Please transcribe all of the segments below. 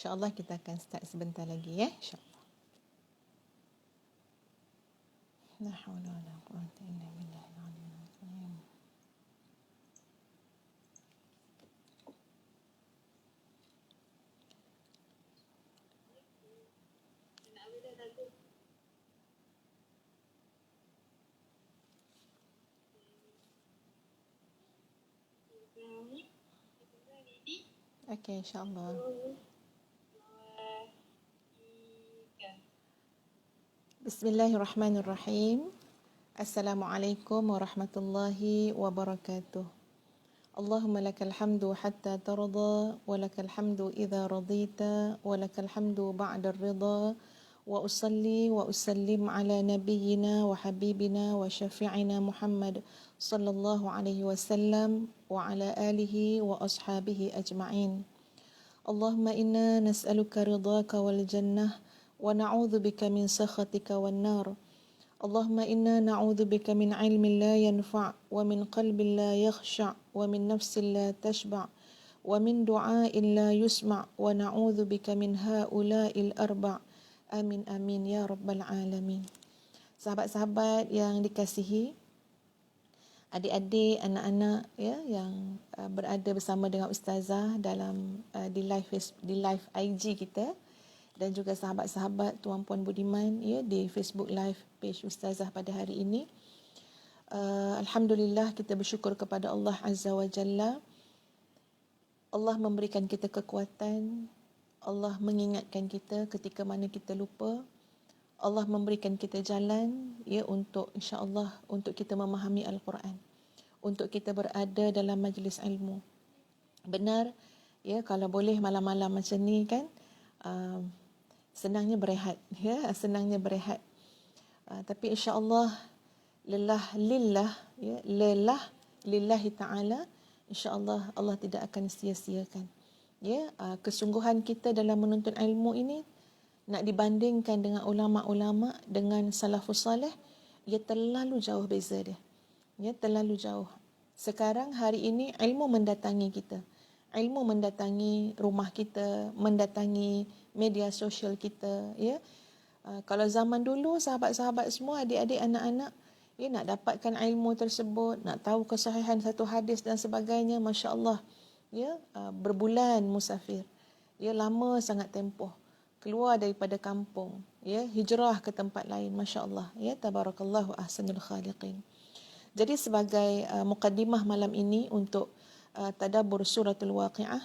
InsyaAllah kita akan start sebentar lagi ya. InsyaAllah. La haula wala quwwata illa billahil aliyyil azim. Okey, insyaAllah. Bismillahirrahmanirrahim. Assalamualaikum warahmatullahi wabarakatuh. Allahumma lakal hamdu hatta tarda, wa lakal hamdu idza radita, wa lakal hamdu ba'da ar-ridha, wa usalli wa usallim ala nabiyyina wa habibina wa syafi'ina Muhammad sallallahu alaihi wasallam wa ala alihi wa ashabihi ajma'in. Allahumma inna nas'aluka ridhaka wal jannah wa na'udzu bika min sakhatika wan nar. Allahumma inna na'udzu bika min ilmin la yanfa' wa min qalbin la yakhsha' wa min nafsin la tashba' wa min du'ain la yusma' wa na'udzu bika min haula'il arba'. Amin amin ya rabbal alamin. Sahabat-sahabat yang dikasihi, adik-adik, anak-anak ya yang berada bersama dengan ustazah dalam di live IG kita, dan juga sahabat-sahabat tuan puan budiman ya di Facebook live page ustazah pada hari ini. Alhamdulillah, kita bersyukur kepada Allah Azza wa Jalla. Allah memberikan kita kekuatan, Allah mengingatkan kita ketika mana kita lupa, Allah memberikan kita jalan ya untuk insya-Allah untuk kita memahami Al-Quran, untuk kita berada dalam majlis ilmu. Benar ya, kalau boleh malam-malam macam ni kan senangnya berehat ya, senangnya berehat. Tapi insya-Allah lillah ya, lillahi taala, insya-Allah Allah tidak akan sia-siakan ya kesungguhan kita dalam menuntut ilmu ini. Nak dibandingkan dengan ulama-ulama, dengan salafus salih, ia terlalu jauh beza dia. Ya, terlalu jauh. Sekarang hari ini ilmu mendatangi kita. Ilmu mendatangi rumah kita, mendatangi media sosial kita, ya. Kalau zaman dulu sahabat-sahabat semua, adik-adik, anak-anak, ya, nak dapatkan ilmu tersebut, nak tahu kesahihan satu hadis dan sebagainya, masya-Allah, ya, berbulan musafir. Ya, lama sangat tempoh. Keluar daripada kampung, ya, hijrah ke tempat lain, masya-Allah, ya, tabarakallahu ahsanul khaliqin. Jadi sebagai mukaddimah malam ini untuk tadabbur suratul Waqiah,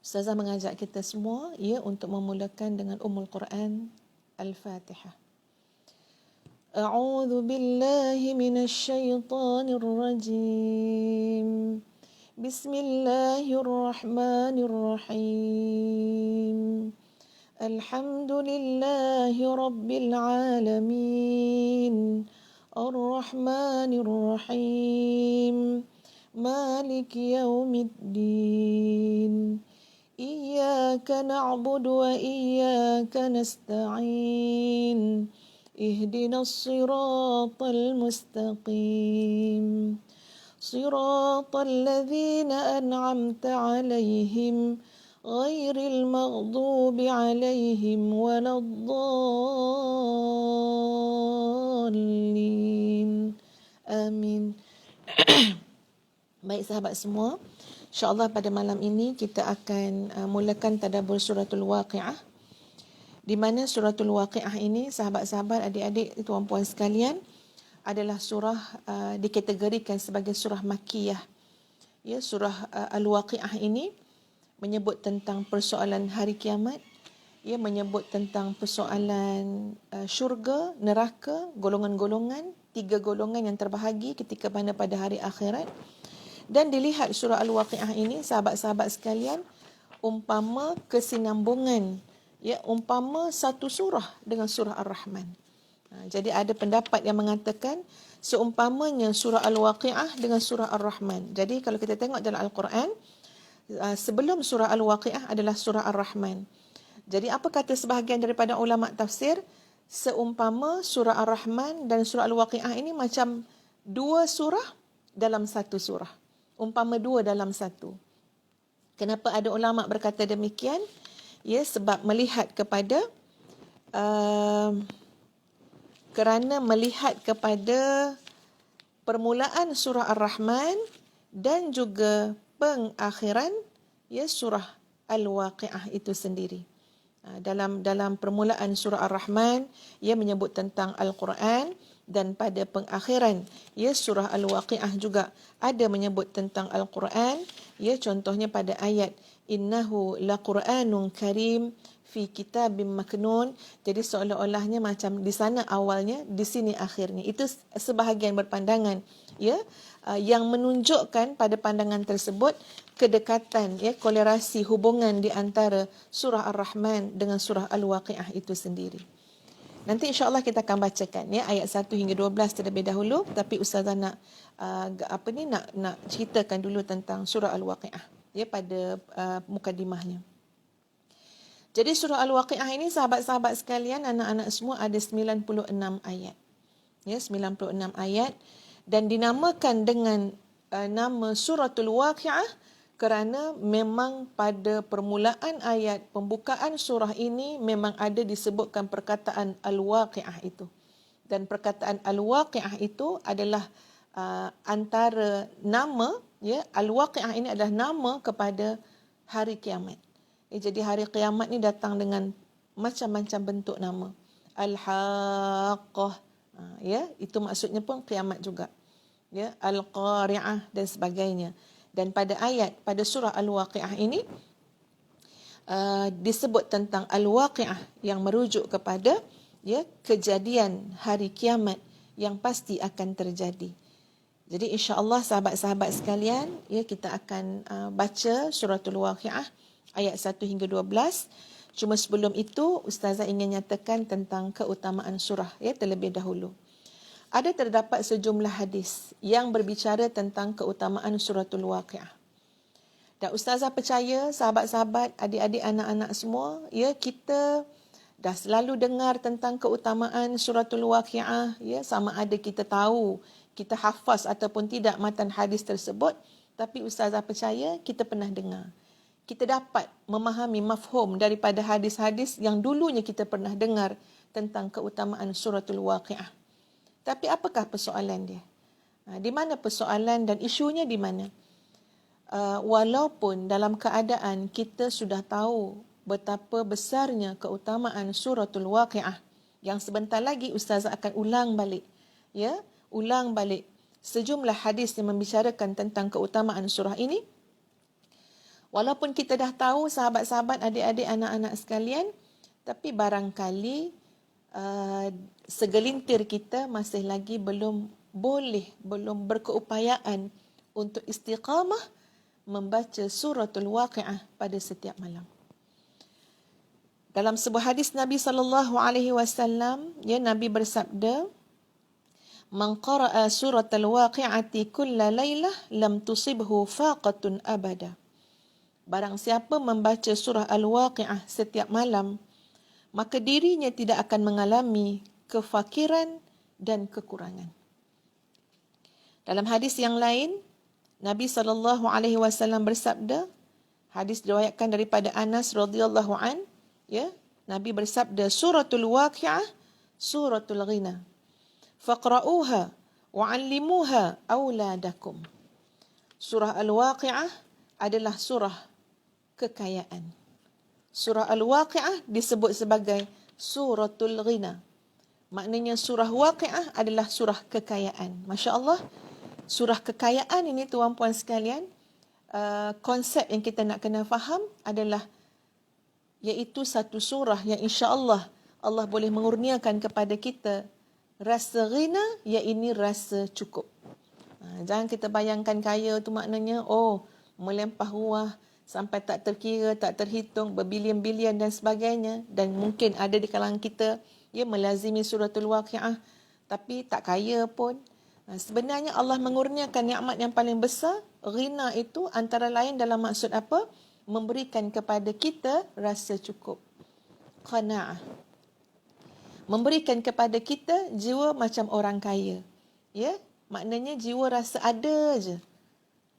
ustazah mengajak kita semua ya untuk memulakan dengan Ummul Quran Al-Fatihah. A'udzu billahi minasy syaithanir rajim. Bismillahirrahmanirrahim. Alhamdulillahi rabbil alamin. Ar-Rahmanir Rahim. Maliki yaumiddin. Iyyaka na'budu wa iyyaka nasta'in. Ihdinas siratal mustaqim. Siratal ladzina an'amta 'alaihim ghairil maghdubi 'alaihim waladdallin. Amin. Baik sahabat semua, insya-Allah pada malam ini kita akan mulakan tadabbur suratul Waqiah, di mana suratul Waqiah ini sahabat-sahabat, adik-adik, tuan-puan sekalian, adalah surah dikategorikan sebagai surah Makkiyah. Ya, surah Al-Waqiah ini menyebut tentang persoalan hari kiamat, ia menyebut tentang persoalan syurga, neraka, golongan-golongan, 3 golongan yang terbahagi ketika mana pada hari akhirat. Dan dilihat surah Al-Waqiah ini sahabat-sahabat sekalian umpama kesinambungan, ya, umpama satu surah dengan surah Ar-Rahman. Jadi ada pendapat yang mengatakan seumpamanya surah Al-Waqiah dengan surah Ar-Rahman. Jadi kalau kita tengok dalam Al-Quran, sebelum surah Al-Waqiah adalah surah Ar-Rahman. Jadi apa kata sebahagian daripada ulama tafsir? Seumpama surah Ar-Rahman dan surah Al-Waqiah ini macam 2 surah dalam satu surah. Umpama 2 dalam 1. Kenapa ada ulama berkata demikian? Ya, sebab melihat kepada kerana melihat kepada permulaan surah Ar-Rahman dan juga pengakhiran ya surah Al-Waqiah itu sendiri. Dalam permulaan surah Ar-Rahman ia menyebut tentang Al-Quran, dan pada pengakhiran ya surah Al-Waqiah juga ada menyebut tentang Al-Quran. Ya, contohnya pada ayat innahu laqur'anun karim fi kitabim maknun. Jadi seolah-olahnya macam di sana awalnya, di sini akhirnya. Itu sebahagian berpandangan ya, yang menunjukkan pada pandangan tersebut kedekatan ya, kolerasi hubungan di antara surah Ar-Rahman dengan surah Al-Waqiah itu sendiri. Nanti insya-Allah kita akan bacakan ya ayat 1 hingga 12 terlebih dahulu, tapi ustazah nak nak ceritakan dulu tentang surah Al-Waqiah ya pada mukadimahnya. Jadi surah Al-Waqiah ini sahabat-sahabat sekalian, anak-anak semua, ada 96 ayat. Ya, 96 ayat, dan dinamakan dengan nama Suratul Waqiah kerana memang pada permulaan ayat pembukaan surah ini memang ada disebutkan perkataan Al-Waqiah itu. Dan perkataan Al-Waqiah itu adalah antara nama ya, Al-Waqiah ini adalah nama kepada hari kiamat. Jadi hari kiamat ni datang dengan macam-macam bentuk nama. Al-Haqqah, ya, itu maksudnya pun kiamat juga. Ya, Al-Qari'ah dan sebagainya. Dan pada pada surah Al-Waqiah ini disebut tentang Al-Waqiah yang merujuk kepada ya kejadian hari kiamat yang pasti akan terjadi. Jadi insya-Allah sahabat-sahabat sekalian, ya, kita akan baca suratul Waqiah ayat 1 hingga 12. Cuma sebelum itu ustazah ingin nyatakan tentang keutamaan surah ya terlebih dahulu. Ada terdapat sejumlah hadis yang berbicara tentang keutamaan suratul Waqiah. Dan ustazah percaya sahabat-sahabat, adik-adik, anak-anak semua, ya, kita dah selalu dengar tentang keutamaan suratul Waqiah, ya, sama ada kita tahu, kita hafaz ataupun tidak matan hadis tersebut, tapi ustazah percaya kita pernah dengar. Kita dapat memahami mafhum daripada hadis-hadis yang dulunya kita pernah dengar tentang keutamaan suratul Waqiah. Tapi apakah persoalan dia? Di mana persoalan dan isunya di mana? Walaupun dalam keadaan kita sudah tahu betapa besarnya keutamaan suratul Waqiah, yang sebentar lagi ustazah akan ulang balik sejumlah hadis yang membicarakan tentang keutamaan surah ini. Walaupun kita dah tahu sahabat-sahabat, adik-adik, anak-anak sekalian, tapi barangkali segelintir kita masih lagi belum berkeupayaan untuk istiqamah membaca suratul Waqiah pada setiap malam. Dalam sebuah hadis Nabi SAW, ya, Nabi bersabda, "Man qara'a suratul Waqi'ati kulla lailah lam tusibhu faqatun abada." Barang siapa membaca surah Al-Waqiah setiap malam, maka dirinya tidak akan mengalami kefakiran dan kekurangan. Dalam hadis yang lain, Nabi SAW bersabda, hadis diriwayatkan daripada Anas radhiyallahu an, ya, Nabi bersabda, suratul Waqiah suratul ghina, faqra'uha wa'allimuha auladakum. Surah Al-Waqiah adalah surah kekayaan. Surah Al-Waqiah disebut sebagai suratul ghina. Maknanya surah Waqiah adalah surah kekayaan. Masya Allah, surah kekayaan ini tuan-puan sekalian, konsep yang kita nak kena faham adalah iaitu satu surah yang insya-Allah Allah boleh mengurniakan kepada kita rasa ghina, iaitu rasa cukup. Jangan kita bayangkan kaya tu maknanya melimpah ruah sampai tak terkira, tak terhitung, berbilion-bilion dan sebagainya. Dan mungkin ada di kalangan kita melazimi suratul Waqiah tapi tak kaya pun. Sebenarnya Allah mengurniakan nikmat yang paling besar. Ghina itu antara lain dalam maksud apa? Memberikan kepada kita rasa cukup. Qana'ah. Memberikan kepada kita jiwa macam orang kaya. Ya, maknanya jiwa rasa ada je.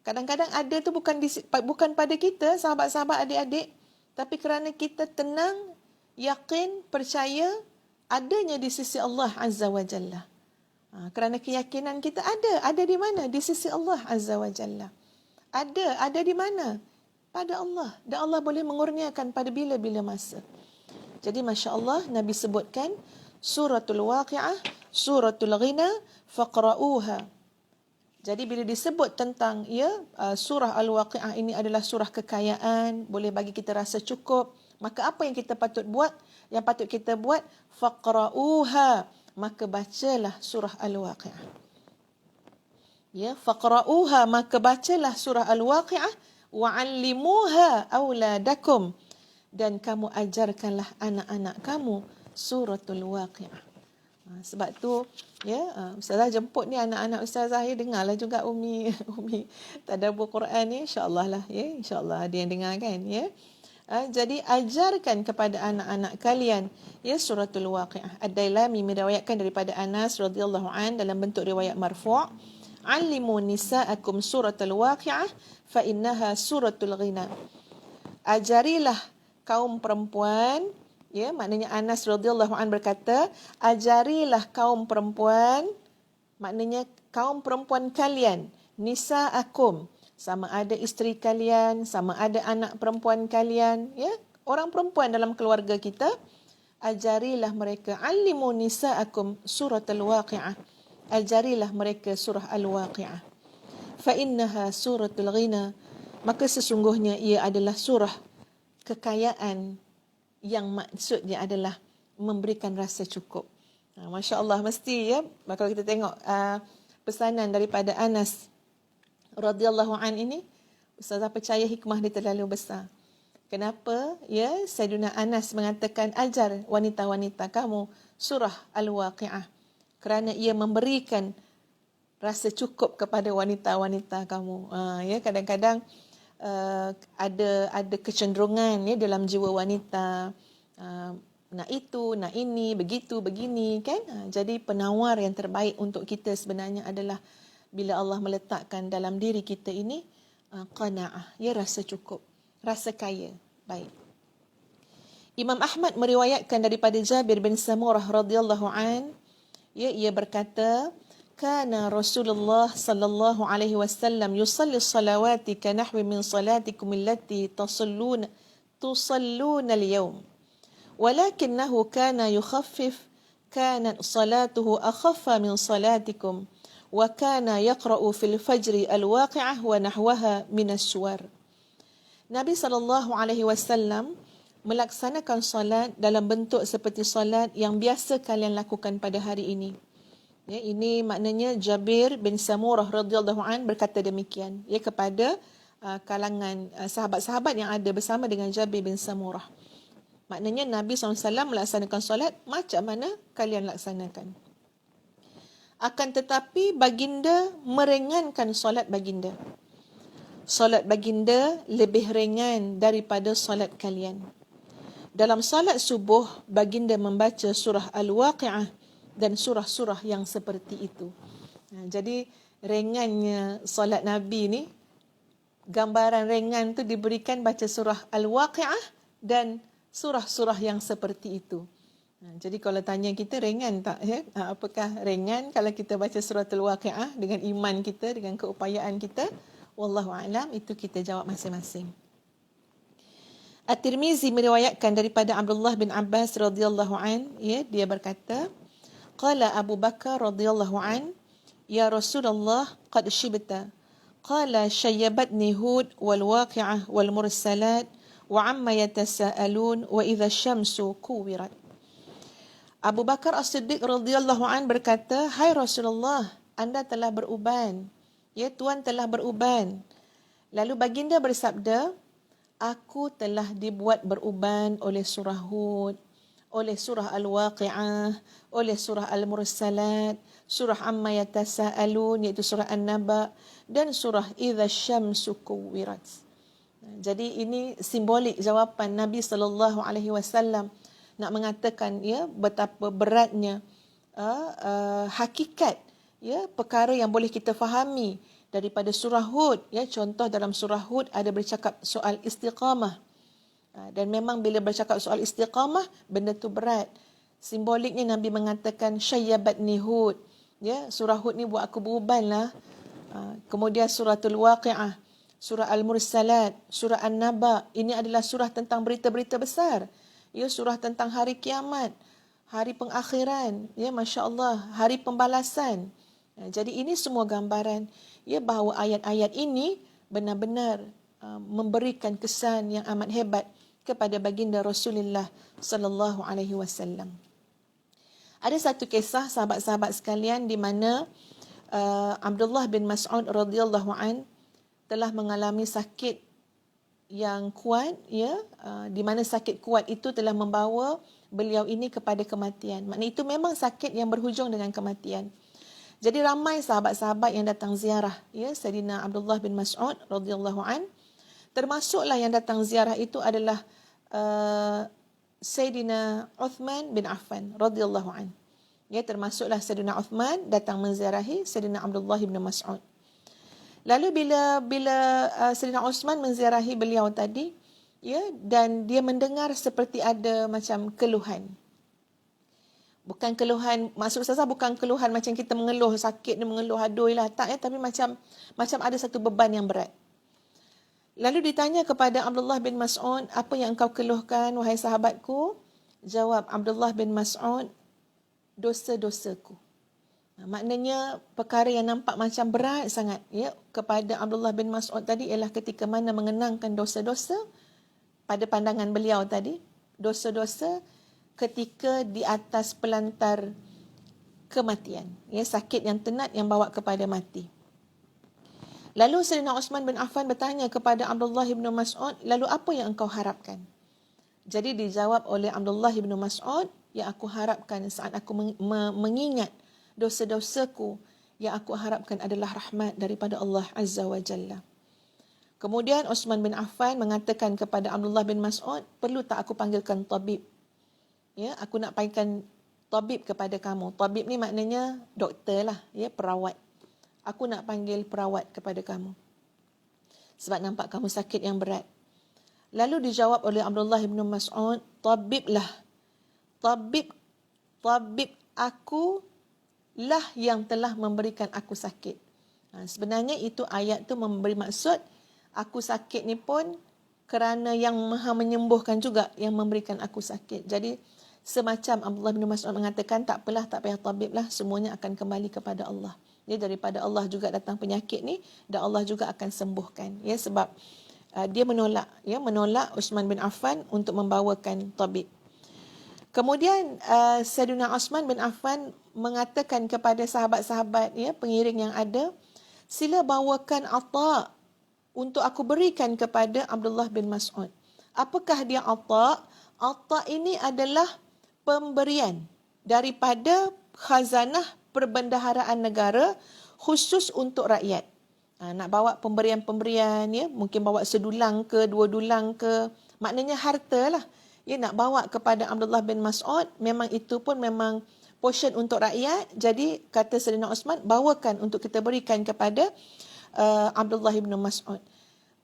Kadang-kadang ada tu bukan pada kita, sahabat-sahabat, adik-adik. tapi kerana kita tenang, yakin, percaya adanya di sisi Allah Azza wa Jalla. Kerana keyakinan kita ada di mana? Di sisi Allah Azza wa Jalla. Ada di mana? Pada Allah. Dan Allah boleh mengurniakan pada bila-bila masa. Jadi Masya Allah, Nabi sebutkan suratul waqi'ah, suratul ghina, faqra'uha. Jadi bila disebut tentang surah Al-Waqi'ah ini adalah surah kekayaan, boleh bagi kita rasa cukup, maka apa yang kita patut buat? Yang patut kita buat, faqra'uha, maka bacalah surah Al-Waqi'ah. Ya, faqra'uha, maka bacalah surah Al-Waqi'ah, wa'allimuha auladakum, dan kamu ajarkanlah anak-anak kamu suratul Waqi'ah. Sebab tu Ustazah jemput ni anak-anak Ustazah, dengarlah juga Umi tadabbur Quran ni, insya-Allah lah, insya-Allah ada yang dengar kan, jadi ajarkan kepada anak-anak kalian suratul Waqi'ah. Ad-Dailami meriwayatkan daripada Anas radhiyallahu an dalam bentuk riwayat marfu', allimu nisa'akum suratul Waqi'ah fa innaha suratul ghina. Ajarilah kaum perempuan, maknanya Anas radhiyallahu an berkata, ajarilah kaum perempuan, maknanya kaum perempuan kalian, nisa'akum, sama ada isteri kalian, sama ada anak perempuan kalian, orang perempuan dalam keluarga kita, ajarilah mereka, allimu nisa'akum suratul Waqi'ah, ajarilah mereka surah Al-Waqi'ah. Fa innaha suratul ghina, maka sesungguhnya ia adalah surah kekayaan yang maksudnya adalah memberikan rasa cukup. Masya Allah, mesti kalau kita tengok pesanan daripada Anas radhiyallahu an ini, Ustazah percaya hikmah dia terlalu besar. Kenapa? Sayyidina Anas mengatakan ajar wanita-wanita kamu surah Al-Waqi'ah, kerana ia memberikan rasa cukup kepada wanita-wanita kamu. Kadang-kadang ada kecenderungan dalam jiwa wanita, nak itu, nak ini, begitu, begini kan. Jadi penawar yang terbaik untuk kita sebenarnya adalah bila Allah meletakkan dalam diri kita ini qanaah, rasa cukup, rasa kaya. Baik. Imam Ahmad meriwayatkan daripada Jabir bin Samurah radhiyallahu an, ia berkata, kana Rasulullah sallallahu alaihi wasallam yusalli salawati ka nahwi min salatikum allati tusalluna al-yawm, walakinnahu kana yukhaffif, kanat salatuhu akhaffa min salatikum, wa kana yaqra'u fil fajri al-waqi'ah wa nahwaha min as-suwar. Nabi sallallahu alaihi wasallam melaksanakan salat dalam bentuk seperti salat yang biasa kalian lakukan pada hari ini. Ini maknanya Jabir bin Samurah radhiyallahu an berkata demikian kepada kalangan sahabat-sahabat yang ada bersama dengan Jabir bin Samurah. Maknanya Nabi SAW melaksanakan solat macam mana kalian laksanakan. Akan tetapi baginda meringankan solat baginda. Solat baginda lebih ringan daripada solat kalian. Dalam solat subuh, baginda membaca surah Al-Waqi'ah dan surah-surah yang seperti itu. Jadi ringannya solat Nabi ni, gambaran ringan tu diberikan baca surah Al-Waqi'ah dan surah-surah yang seperti itu. Jadi kalau tanya kita ringan tak? Apakah ringan kalau kita baca surah Al-Waqi'ah dengan iman kita, dengan keupayaan kita? Wallahu a'lam, itu kita jawab masing-masing. At-Tirmizi meriwayatkan daripada Abdullah bin Abbas radhiyallahu an, dia berkata, qala Abu Bakar radhiyallahu an, ya Rasulullah qad shibta. Qala shayyabatni Hud wal Waqi'ah wal Mursalat wa amma yatasaalun wa idza syamsu kuwirat. Abu Bakar As-Siddiq radhiyallahu an berkata, hai Rasulullah, anda telah beruban. Tuan telah beruban. Lalu baginda bersabda, aku telah dibuat beruban oleh surah Hud, oleh surah Al-Waqi'ah, oleh surah Al-Mursalat, surah Amma Yatasaalun iaitu surah An-Naba, dan surah Idza Syamsu Kuwirat. Jadi ini simbolik jawapan Nabi SAW nak mengatakan betapa beratnya hakikat perkara yang boleh kita fahami daripada surah Hud. Contoh dalam surah Hud ada bercakap soal istiqamah. Dan memang bila bercakap soal istiqamah, benda tu berat. Simboliknya Nabi mengatakan syayyabatni Hud. Ya, surah Hud ni buat aku beruban lah. Kemudian suratul Waqi'ah, surah Al-Mursalat, surah An-Naba. Ini adalah surah tentang berita-berita besar. Ya, surah tentang hari kiamat, hari pengakhiran, ya, masya-Allah, hari pembalasan. Jadi ini semua gambaran ya bahawa ayat-ayat ini benar-benar memberikan kesan yang amat hebat kepada baginda Rasulullah sallallahu alaihi wasallam. Ada satu kisah sahabat-sahabat sekalian di mana Abdullah bin Mas'ud radhiyallahu an telah mengalami sakit yang kuat, ya, di mana sakit kuat itu telah membawa beliau ini kepada kematian. Maknanya itu memang sakit yang berhujung dengan kematian. Jadi ramai sahabat-sahabat yang datang ziarah, ya, Sayyidina Abdullah bin Mas'ud radhiyallahu an. Termasuklah yang datang ziarah itu adalah Sayyidina Uthman bin Affan radhiyallahu an. Ya, termasuklah Sayyidina Uthman datang menziarahi Sayyidina Abdullah bin Mas'ud. Lalu bila Sayyidina Uthman menziarahi beliau tadi, ya, dan dia mendengar seperti ada macam keluhan. Bukan keluhan, maksud saya bukan keluhan macam kita mengeluh sakit ni, mengeluh adoi lah, tak ya, tapi macam ada satu beban yang berat. Lalu ditanya kepada Abdullah bin Mas'ud, apa yang engkau keluhkan wahai sahabatku? Jawab Abdullah bin Mas'ud, dosa-dosaku. Maknanya perkara yang nampak macam berat sangat ya kepada Abdullah bin Mas'ud tadi ialah ketika mana mengenangkan dosa-dosa pada pandangan beliau tadi, dosa-dosa ketika di atas pelantar kematian, ya, sakit yang tenat yang bawa kepada mati. Lalu Sayyidina Uthman bin Affan bertanya kepada Abdullah bin Mas'ud, lalu apa yang engkau harapkan? Jadi dijawab oleh Abdullah bin Mas'ud, yang aku harapkan saat aku mengingat dosa-dosaku, yang aku harapkan adalah rahmat daripada Allah Azza wa Jalla. Kemudian Uthman bin Affan mengatakan kepada Abdullah bin Mas'ud, perlu tak aku panggilkan tabib? Ya, aku nak panggilkan tabib kepada kamu. Tabib ni maknanya doktor lah, ya, perawat. Aku nak panggil perawat kepada kamu. Sebab nampak kamu sakit yang berat. Lalu dijawab oleh Abdullah bin Mas'ud, tabiblah. Tabib aku lah yang telah memberikan aku sakit. Sebenarnya itu ayat tu memberi maksud, aku sakit ni pun kerana yang maha menyembuhkan juga yang memberikan aku sakit. Jadi semacam Abdullah bin Mas'ud mengatakan, tak apalah, tak payah tabib lah, semuanya akan kembali kepada Allah. Ya, daripada Allah juga datang penyakit ni dan Allah juga akan sembuhkan. Ya, sebab dia menolak Uthman bin Affan untuk membawakan tabib. Kemudian Sayyidina Uthman bin Affan mengatakan kepada sahabat-sahabat, ya, pengiring yang ada, sila bawakan Atha untuk aku berikan kepada Abdullah bin Mas'ud. Apakah dia Atha? Atha ini adalah pemberian daripada khazanah perbendaharaan negara khusus untuk rakyat. Nak bawa pemberian-pemberian, ya, mungkin bawa sedulang ke, 2 dulang ke, maknanya harta lah. Ya, nak bawa kepada Abdullah bin Mas'ud, memang itu pun memang portion untuk rakyat. Jadi kata Sayyidina Uthman, bawakan untuk kita berikan kepada Abdullah bin Mas'ud.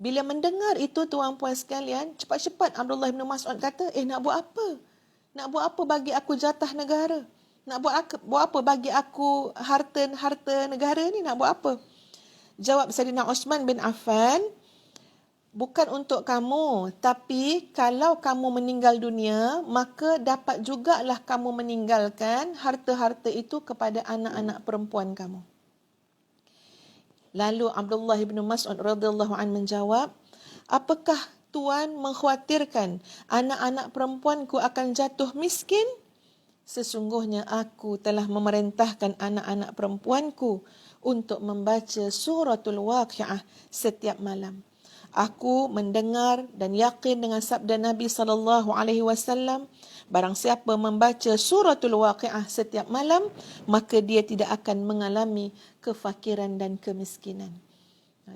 Bila mendengar itu tuan-puan sekalian, cepat-cepat Abdullah bin Mas'ud kata, nak buat apa? Nak buat apa bagi aku jatah negara? Nak buat apa bagi aku harta negara ni? Nak buat apa? Jawab Sayyidina Uthman bin Affan, bukan untuk kamu, tapi kalau kamu meninggal dunia, maka dapat jugalah kamu meninggalkan harta-harta itu kepada anak-anak perempuan kamu. Lalu Abdullah bin Mas'ud radhiyallahu an menjawab, apakah Tuan mengkhawatirkan anak-anak perempuanku akan jatuh miskin? Sesungguhnya aku telah memerintahkan anak-anak perempuanku untuk membaca suratul Waqi'ah setiap malam. Aku mendengar dan yakin dengan sabda Nabi SAW, barang siapa membaca suratul Waqi'ah setiap malam, maka dia tidak akan mengalami kefakiran dan kemiskinan.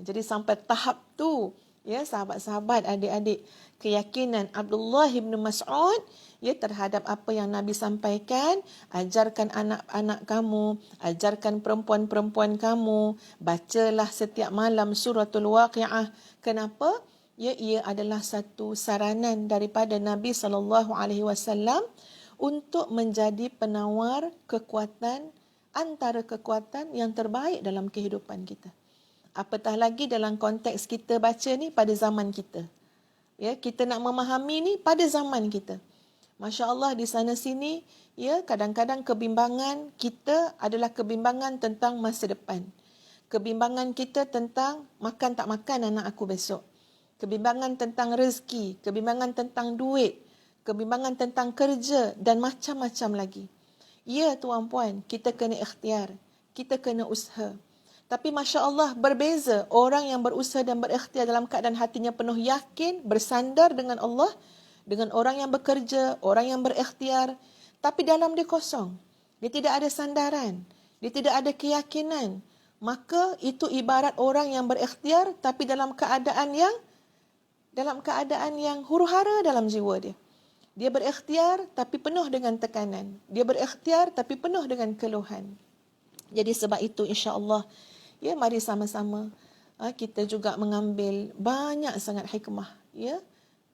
Jadi sampai tahap tu, ya, sahabat-sahabat, adik-adik, keyakinan Abdullah bin Mas'ud, ya, terhadap apa yang Nabi sampaikan, ajarkan anak-anak kamu, ajarkan perempuan-perempuan kamu, bacalah setiap malam suratul Waqi'ah. Kenapa? Ya, ia adalah satu saranan daripada Nabi SAW untuk menjadi penawar kekuatan, antara kekuatan yang terbaik dalam kehidupan kita. Apatah lagi dalam konteks kita baca ni pada zaman kita. Ya, kita nak memahami ni pada zaman kita. Masya Allah, di sana sini, ya, kadang-kadang kebimbangan kita adalah kebimbangan tentang masa depan. Kebimbangan kita tentang makan tak makan anak aku besok. Kebimbangan tentang rezeki, kebimbangan tentang duit, kebimbangan tentang kerja dan macam-macam lagi. Ya tuan-puan, kita kena ikhtiar, kita kena usaha. Tapi Masya Allah, berbeza orang yang berusaha dan berikhtiar dalam keadaan hatinya penuh yakin, bersandar dengan Allah, dengan orang yang bekerja, orang yang berikhtiar, tapi dalam dia kosong. Dia tidak ada sandaran, dia tidak ada keyakinan. Maka itu ibarat orang yang berikhtiar tapi dalam keadaan yang huru-hara dalam jiwa dia. Dia berikhtiar tapi penuh dengan tekanan. Dia berikhtiar tapi penuh dengan keluhan. Jadi sebab itu insya-Allah, ya, mari sama-sama kita juga mengambil banyak sangat hikmah, ya,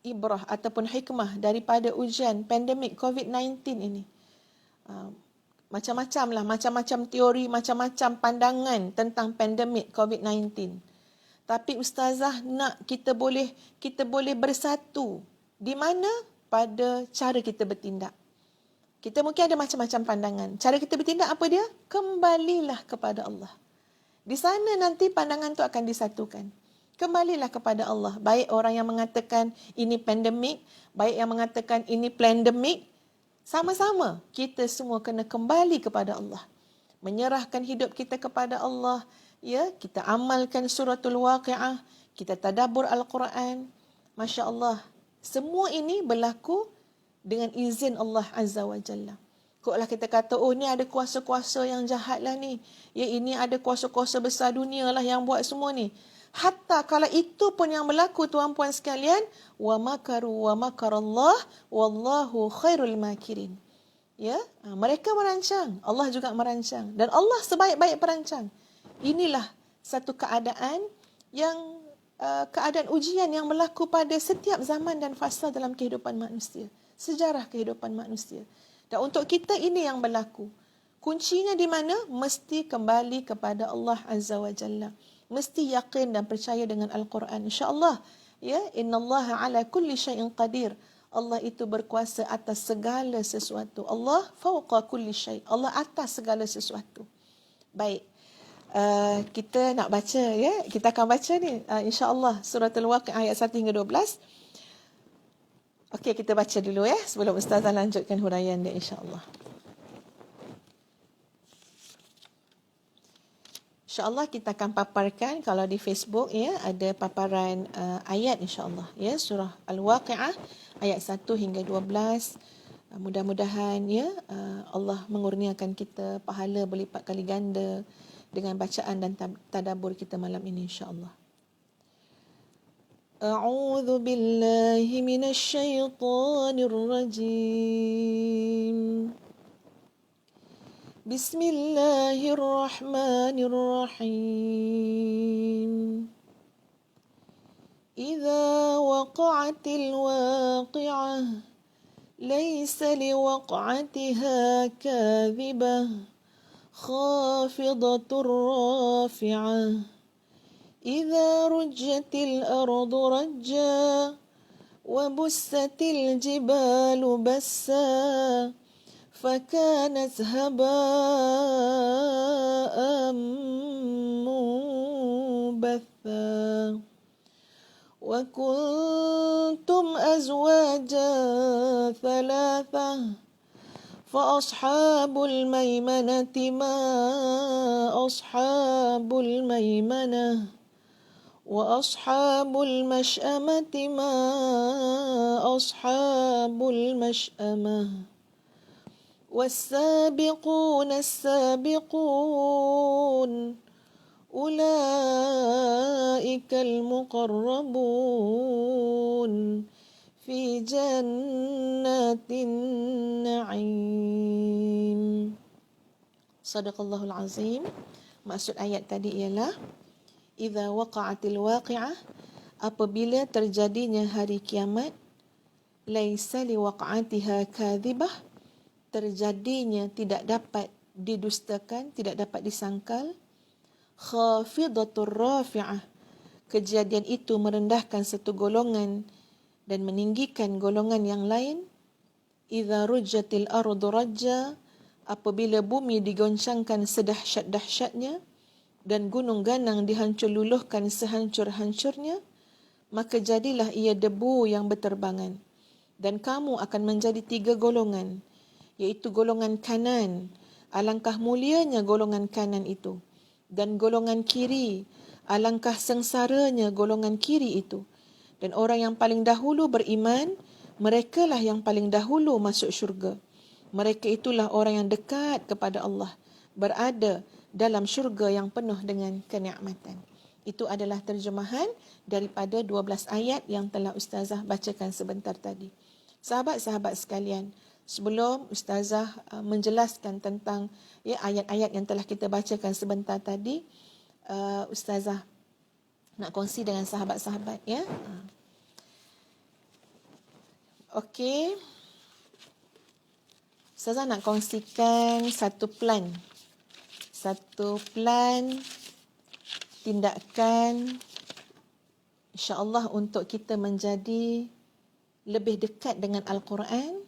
ibrah ataupun hikmah daripada ujian pandemik COVID-19 ini. Macam-macam lah, macam-macam teori, macam-macam pandangan tentang pandemik COVID-19. Tapi Ustazah nak kita boleh bersatu. Di mana? Pada cara kita bertindak. Kita mungkin ada macam-macam pandangan. Cara kita bertindak apa dia? Kembalilah kepada Allah. Di sana nanti pandangan tu akan disatukan. Kembalilah kepada Allah. Baik orang yang mengatakan ini pandemik, baik yang mengatakan ini plandemik, sama-sama kita semua kena kembali kepada Allah. Menyerahkan hidup kita kepada Allah. Ya, kita amalkan suratul Waqiah, kita tadabbur Al-Quran. Masya Allah, semua ini berlaku dengan izin Allah Azza wa Jalla. Koklah kita kata, oh ni ada kuasa-kuasa yang jahat lah ni. Ya, ini ada kuasa-kuasa besar dunia lah yang buat semua ni. Hatta kalau itu pun yang berlaku tuan-puan sekalian, wa makaru wa makarallah wallahu khairul makirin. Ya, mereka merancang, Allah juga merancang, dan Allah sebaik-baik perancang. Inilah satu keadaan yang keadaan ujian yang berlaku pada setiap zaman dan fasa dalam kehidupan manusia, sejarah kehidupan manusia. Dan untuk kita ini yang berlaku. Kuncinya di mana? Mesti kembali kepada Allah Azza wa Jalla. Mesti yakin dan percaya dengan Al-Quran. InsyaAllah, ya, innallaha ala kulli syai'in qadir. Allah itu berkuasa atas segala sesuatu. Allah fawqa kulli syai'. Allah atas segala sesuatu. Baik. Kita nak baca, ya. Kita akan baca ni, insya-Allah, surah Al-Waqiah ayat 1 hingga 12. Okey, kita baca dulu, ya, sebelum Ustazah lanjutkan huraian dia, insya-Allah. InsyaAllah kita akan paparkan, kalau di Facebook, ya, ada paparan ayat insyaAllah, ya, surah Al-Waqiah ayat 1 hingga 12. Mudah-mudahan, ya, Allah mengurniakan kita pahala berlipat kali ganda dengan bacaan dan tadabbur kita malam ini insyaAllah. A'udzu billahi minasyaitonir rajim. Bismillahirrahmanirrahim. Idza waqa'atil waqi'ah laysa liwaq'atiha kadhibah khafidatur rafi'ah. Idza rujjatil ardu rajja wa bussatil jibalu bassa فكانت هباء منبثا وكنتم أزواجا ثلاثة فأصحاب الميمنة ما أصحاب الميمنة وأصحاب المشأمة ما أصحاب المشأمة والسابقون السابقون أولئك المقربون في جنات النعيم. Sadaqallahul Azim. Maksud ayat tadi ialah idza waqa'atil waqi'ah, apabila terjadinya hari kiamat, laisa liwaq'atiha kadhibah, terjadinya tidak dapat didustakan, tidak dapat disangkal, khafidatur rafi'ah, kejadian itu merendahkan satu golongan dan meninggikan golongan yang lain, idza rujjatil ardu rajja, apabila bumi digoncangkan sedahsyat-dahsyatnya dan gunung ganang dihancur luluhkan sehancur-hancurnya, maka jadilah ia debu yang berterbangan. Dan kamu akan menjadi 3 golongan, iaitu golongan kanan, alangkah mulianya golongan kanan itu, dan golongan kiri, alangkah sengsaranya golongan kiri itu. Dan orang yang paling dahulu beriman, merekalah yang paling dahulu masuk syurga. Mereka itulah orang yang dekat kepada Allah, berada dalam syurga yang penuh dengan kenikmatan. Itu adalah terjemahan daripada 12 ayat yang telah Ustazah bacakan sebentar tadi. Sahabat-sahabat sekalian, sebelum Ustazah menjelaskan tentang ayat-ayat yang telah kita bacakan sebentar tadi, Ustazah nak kongsi dengan sahabat-sahabat ya. Okey. Ustazah nak kongsikan satu plan tindakan insya-Allah untuk kita menjadi lebih dekat dengan Al-Quran.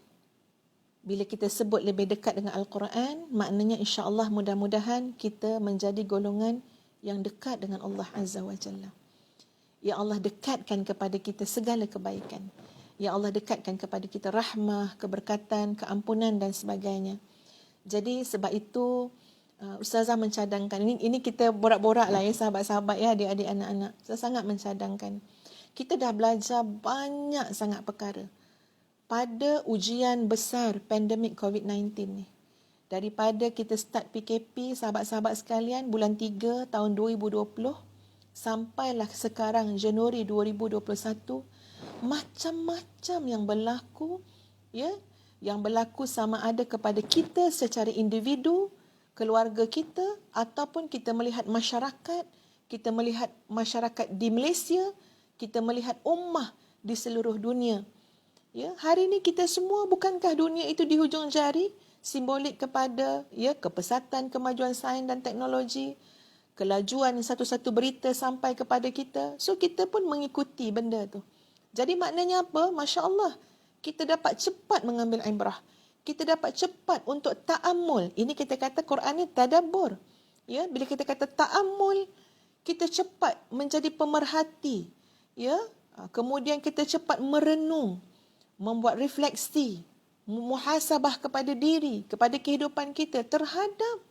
Bila kita sebut lebih dekat dengan Al-Quran, maknanya insya-Allah mudah-mudahan kita menjadi golongan yang dekat dengan Allah Azza wa Jalla. Ya Allah dekatkan kepada kita segala kebaikan. Ya Allah dekatkan kepada kita rahmah, keberkatan, keampunan dan sebagainya. Jadi sebab itu Ustazah mencadangkan, ini kita borak-borak lah ya sahabat-sahabat ya, adik-adik anak-anak. Saya sangat mencadangkan. Kita dah belajar banyak sangat perkara pada ujian besar pandemik COVID-19 ni. Daripada kita start PKP, sahabat-sahabat sekalian, bulan 3 tahun 2020, sampailah sekarang Januari 2021, macam-macam yang berlaku, ya, yang berlaku sama ada kepada kita secara individu, keluarga kita, ataupun kita melihat masyarakat di Malaysia, kita melihat ummah di seluruh dunia. Ya, hari ini kita semua, bukankah dunia itu di hujung jari, simbolik kepada ya kepesatan, kemajuan sains dan teknologi, kelajuan satu-satu berita sampai kepada kita. So kita pun mengikuti benda tu. Jadi maknanya apa? Masya Allah, kita dapat cepat mengambil ibrah. Kita dapat cepat untuk ta'ammul. Ini kita kata Quran ni tadabbur. Ya, bila kita kata ta'ammul, kita cepat menjadi pemerhati. Ya, kemudian kita cepat merenung, membuat refleksi, muhasabah kepada diri, kepada kehidupan kita terhadap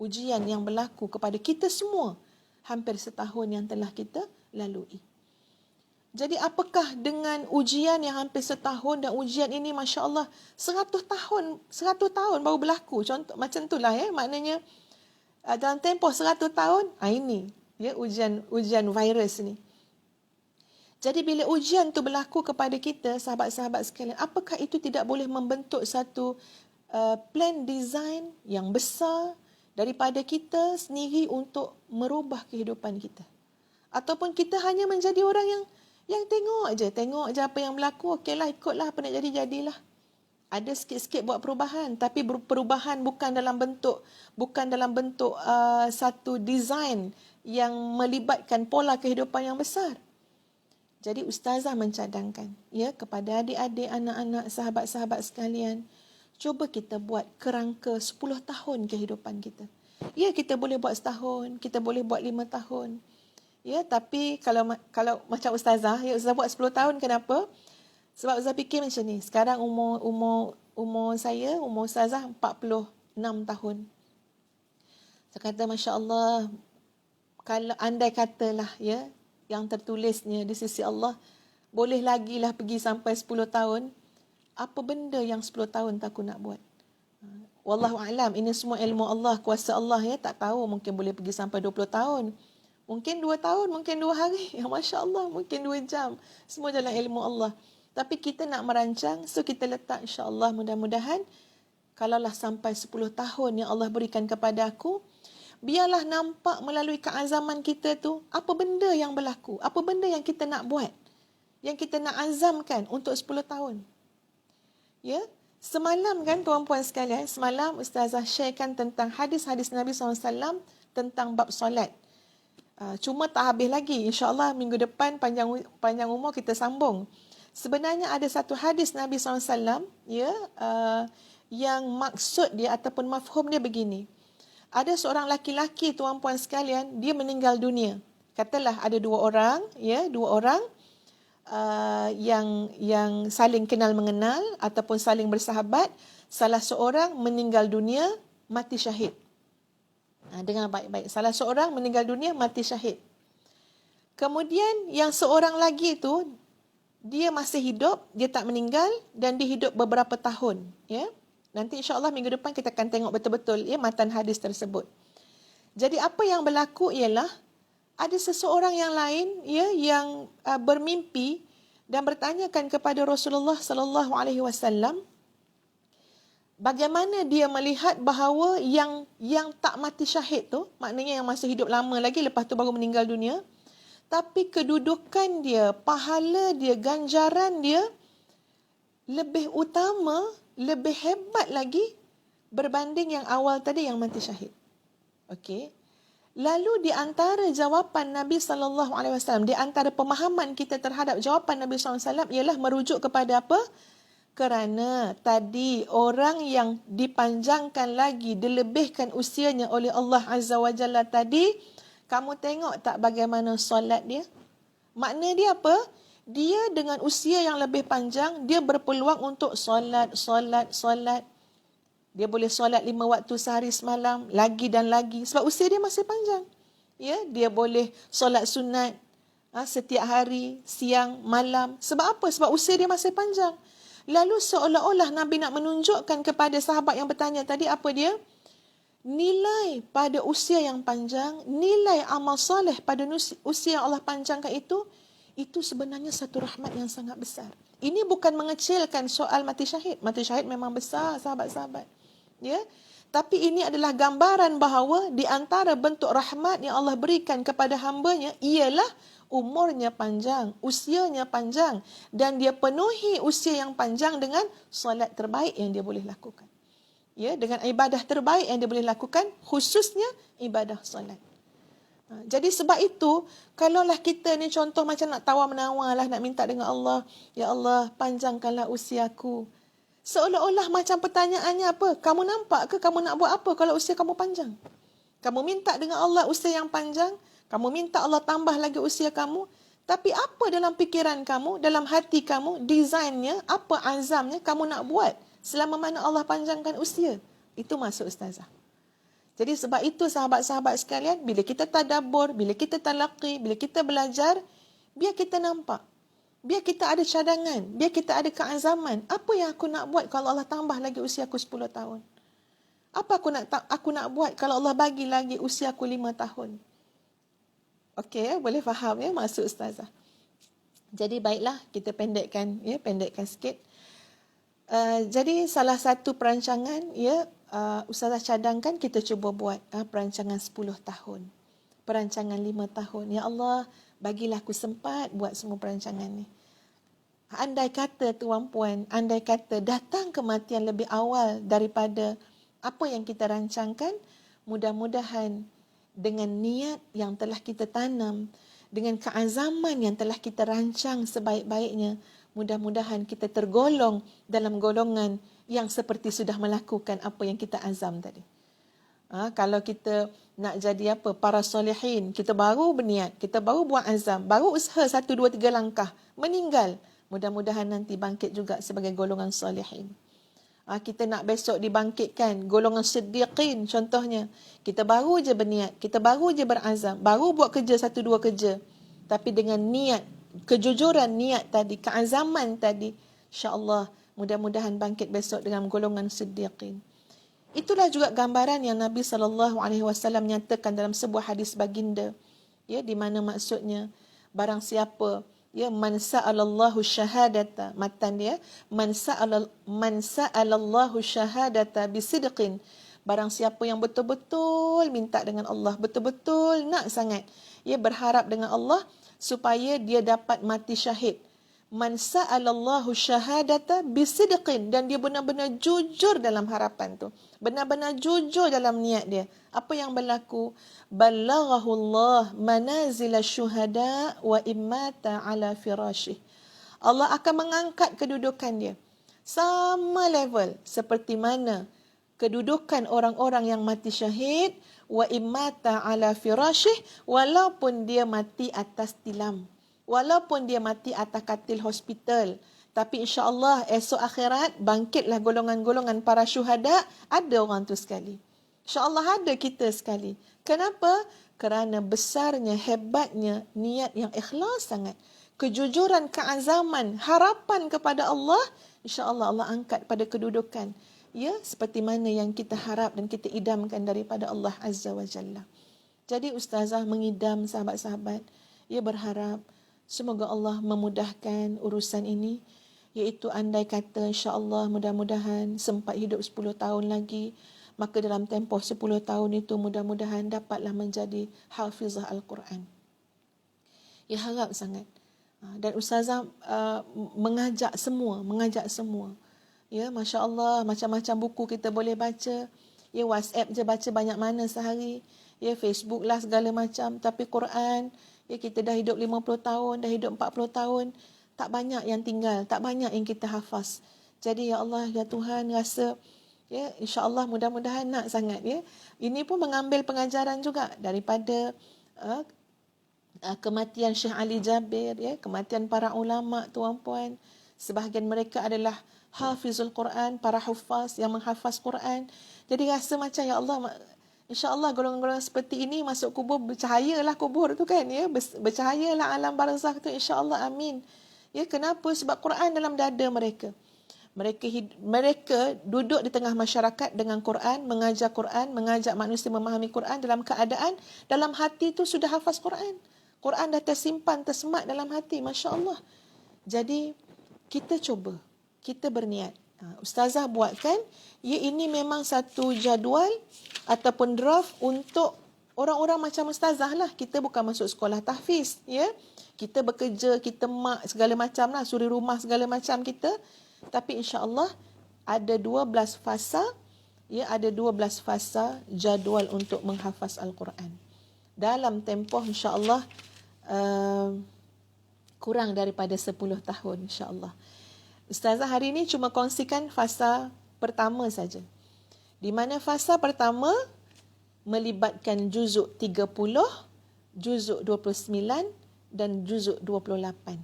ujian yang berlaku kepada kita semua hampir setahun yang telah kita lalui. Jadi apakah dengan ujian yang hampir setahun dan ujian ini Masya Allah 100 tahun baru berlaku. Contoh macam itulah ya, maknanya dalam tempoh 100 tahun ini ya ujian virus ni. Jadi bila ujian tu berlaku kepada kita sahabat-sahabat sekalian, apakah itu tidak boleh membentuk satu plan design yang besar daripada kita sendiri untuk merubah kehidupan kita? Ataupun kita hanya menjadi orang yang tengok je apa yang berlaku, okeylah ikutlah apa nak jadi jadilah. Ada sikit-sikit buat perubahan, tapi perubahan bukan dalam bentuk satu design yang melibatkan pola kehidupan yang besar. Jadi Ustazah mencadangkan ya kepada adik-adik, anak-anak, sahabat-sahabat sekalian, cuba kita buat kerangka 10 tahun kehidupan kita. Ya, kita boleh buat setahun, kita boleh buat 5 tahun. Ya, tapi kalau macam Ustazah, ya Ustazah buat 10 tahun, kenapa? Sebab Ustazah fikir macam ni, sekarang umur Ustazah 46 tahun. Saya kata Masya Allah, kalau andai katalah ya, yang tertulisnya di sisi Allah, boleh lagi lah pergi sampai 10 tahun, apa benda yang 10 tahun tak aku nak buat? Wallahu a'lam, ini semua ilmu Allah, kuasa Allah ya, tak tahu, mungkin boleh pergi sampai 20 tahun. Mungkin 2 tahun, mungkin 2 hari. Ya, Masya Allah, mungkin 2 jam. Semua dalam ilmu Allah. Tapi kita nak merancang, so kita letak insya-Allah mudah-mudahan, kalaulah sampai 10 tahun yang Allah berikan kepada aku, biarlah nampak melalui keazaman kita tu, apa benda yang berlaku, apa benda yang kita nak buat, yang kita nak azamkan untuk 10 tahun. Ya, semalam kan tuan-puan sekalian, semalam Ustazah sharekan tentang hadis-hadis Nabi SAW tentang bab solat. Cuma tak habis lagi. InsyaAllah minggu depan panjang umur kita sambung. Sebenarnya ada satu hadis Nabi SAW ya, yang maksud dia ataupun mafhum dia begini. Ada seorang laki-laki tuan-puan sekalian, dia meninggal dunia. Katalah ada dua orang yang saling kenal mengenal ataupun saling bersahabat. Salah seorang meninggal dunia, mati syahid. Dengar baik-baik. Salah seorang meninggal dunia, mati syahid. Kemudian yang seorang lagi tu, dia masih hidup, dia tak meninggal dan dia hidup beberapa tahun. Ya. Nanti insya-Allah minggu depan kita akan tengok betul-betul ya matan hadis tersebut. Jadi apa yang berlaku ialah ada seseorang yang lain ya yang bermimpi dan bertanyakan kepada Rasulullah sallallahu alaihi wasallam bagaimana dia melihat bahawa yang tak mati syahid tu, maknanya yang masih hidup lama lagi lepas tu baru meninggal dunia, tapi kedudukan dia, pahala dia, ganjaran dia lebih utama, lebih hebat lagi berbanding yang awal tadi yang mati syahid. Okey. Lalu di antara jawapan Nabi SAW, di antara pemahaman kita terhadap jawapan Nabi SAW ialah merujuk kepada apa? Kerana tadi orang yang dipanjangkan lagi, dilebihkan usianya oleh Allah Azza wa Jalla tadi, kamu tengok tak bagaimana solat dia? Makna dia apa? Dia dengan usia yang lebih panjang, dia berpeluang untuk solat. Dia boleh solat 5 waktu sehari semalam, lagi dan lagi. Sebab usia dia masih panjang. Ya, dia boleh solat sunat setiap hari, siang, malam. Sebab apa? Sebab usia dia masih panjang. Lalu seolah-olah Nabi nak menunjukkan kepada sahabat yang bertanya tadi, apa dia? Nilai pada usia yang panjang, nilai amal soleh pada usia yang Allah panjangkan itu sebenarnya satu rahmat yang sangat besar. Ini bukan mengecilkan soal mati syahid. Mati syahid memang besar, sahabat-sahabat. Ya, tapi ini adalah gambaran bahawa di antara bentuk rahmat yang Allah berikan kepada hamba-Nya ialah umurnya panjang, usianya panjang, dan dia penuhi usia yang panjang dengan solat terbaik yang dia boleh lakukan. Ya, dengan ibadah terbaik yang dia boleh lakukan, khususnya ibadah solat. Jadi sebab itu, kalaulah kita ni contoh macam nak tawar-menawar lah, nak minta dengan Allah, ya Allah, panjangkanlah usiaku. Seolah-olah macam pertanyaannya apa? Kamu nampak ke kamu nak buat apa kalau usia kamu panjang? Kamu minta dengan Allah usia yang panjang, kamu minta Allah tambah lagi usia kamu, tapi apa dalam fikiran kamu, dalam hati kamu, desainnya, apa azamnya kamu nak buat selama mana Allah panjangkan usia? Itu maksud Ustazah. Jadi sebab itu sahabat-sahabat sekalian, bila kita tadabbur, bila kita talaqi, bila kita belajar, biar kita nampak. Biar kita ada cadangan, biar kita ada keazaman. Apa yang aku nak buat kalau Allah tambah lagi usia aku 10 tahun? Apa aku nak buat kalau Allah bagi lagi usia aku 5 tahun? Okey, boleh faham ya maksud Ustazah. Jadi baiklah, kita pendekkan sikit. Jadi salah satu perancangan Ustazah cadangkan kita cuba buat perancangan 10 tahun. Perancangan 5 tahun. Ya Allah, bagilah aku sempat buat semua perancangan ni. Andai kata tuan-puan, andai kata datang kematian lebih awal daripada apa yang kita rancangkan, mudah-mudahan dengan niat yang telah kita tanam, dengan keazaman yang telah kita rancang sebaik-baiknya, mudah-mudahan kita tergolong dalam golongan yang seperti sudah melakukan apa yang kita azam tadi. Kalau kita nak jadi para solehin, kita baru berniat, kita baru buat azam, baru usaha 1, 2, 3 langkah, meninggal. Mudah-mudahan nanti bangkit juga sebagai golongan solehin. Kita nak besok dibangkitkan golongan siddiqin contohnya. Kita baru je berniat, kita baru je berazam, baru buat kerja 1, 2 kerja. Tapi dengan niat, kejujuran niat tadi, keazaman tadi, insya-Allah mudah-mudahan bangkit besok dengan golongan siddiqin. Itulah juga gambaran yang Nabi SAW nyatakan dalam sebuah hadis baginda. Ya, di mana maksudnya barang siapa man sa'alallahu syahadata, matan dia man sa'alallahu syahadata bisidqin, Barang siapa yang betul-betul minta dengan Allah, betul-betul nak sangat, berharap dengan Allah supaya dia dapat mati syahid. Man sa'alallahu syahadata bisidqin, dan dia benar-benar jujur dalam harapan tu. Benar-benar jujur dalam niat dia. Apa yang berlaku? Ballaghahu Allah manazil syuhada wa immata ala firashih. Allah akan mengangkat kedudukan dia sama level seperti mana kedudukan orang-orang yang mati syahid wa immata ala firashih, walaupun dia mati atas tilam, walaupun dia mati atas katil hospital, tapi insya-Allah esok akhirat bangkitlah golongan-golongan para syuhada, ada orang tu sekali. InsyaAllah ada kita sekali. Kenapa? Kerana besarnya, hebatnya niat yang ikhlas sangat. Kejujuran, keazaman, harapan kepada Allah, insya-Allah Allah angkat pada kedudukan. Seperti mana yang kita harap dan kita idamkan daripada Allah Azza wa Jalla. Jadi ustazah mengidam sahabat-sahabat, berharap semoga Allah memudahkan urusan ini, iaitu andai kata insya-Allah mudah-mudahan sempat hidup 10 tahun lagi, maka dalam tempoh 10 tahun itu mudah-mudahan dapatlah menjadi hafizah Al-Quran. Harap sangat. Dan ustazah mengajak semua. Masya Allah, macam-macam buku kita boleh baca. WhatsApp je baca banyak mana sehari. Facebook lah segala macam. Tapi Quran, kita dah hidup 50 tahun, dah hidup 40 tahun. Tak banyak yang tinggal, tak banyak yang kita hafaz. Jadi ya Allah, ya Tuhan, rasa insya-Allah mudah-mudahan nak sangat. Ini pun mengambil pengajaran juga daripada kematian Syekh Ali Jabir, kematian para ulama, tuan-puan. Sebahagian mereka adalah hafizul Quran, para hufaz yang menghafaz Quran. Jadi rasa macam ya Allah, insya-Allah golongan-golongan seperti ini masuk kubur, bercahayalah kubur tu kan, bercahayalah alam barzakh tu, insya-Allah, amin. Kenapa? Sebab Quran dalam dada mereka. Mereka duduk di tengah masyarakat dengan Quran, mengajar Quran, mengajak manusia memahami Quran dalam keadaan dalam hati tu sudah hafaz Quran. Quran dah tersimpan, tersemat dalam hati, masya-Allah. Jadi kita cuba, kita berniat. Ustazah buatkan, ini memang satu jadual ataupun draft untuk orang-orang macam ustazah lah. Kita bukan masuk sekolah tahfiz, Kita bekerja, kita mak segala macam lah, suri rumah segala macam kita. Tapi insya-Allah ada 12 fasa, ada 12 fasa jadual untuk menghafaz Al-Quran. Dalam tempoh insya-Allah kurang daripada 10 tahun insya-Allah. Ustazah hari ini cuma kongsikan fasa pertama saja. Di mana fasa pertama melibatkan juzuk 30, juzuk 29 dan juzuk 28.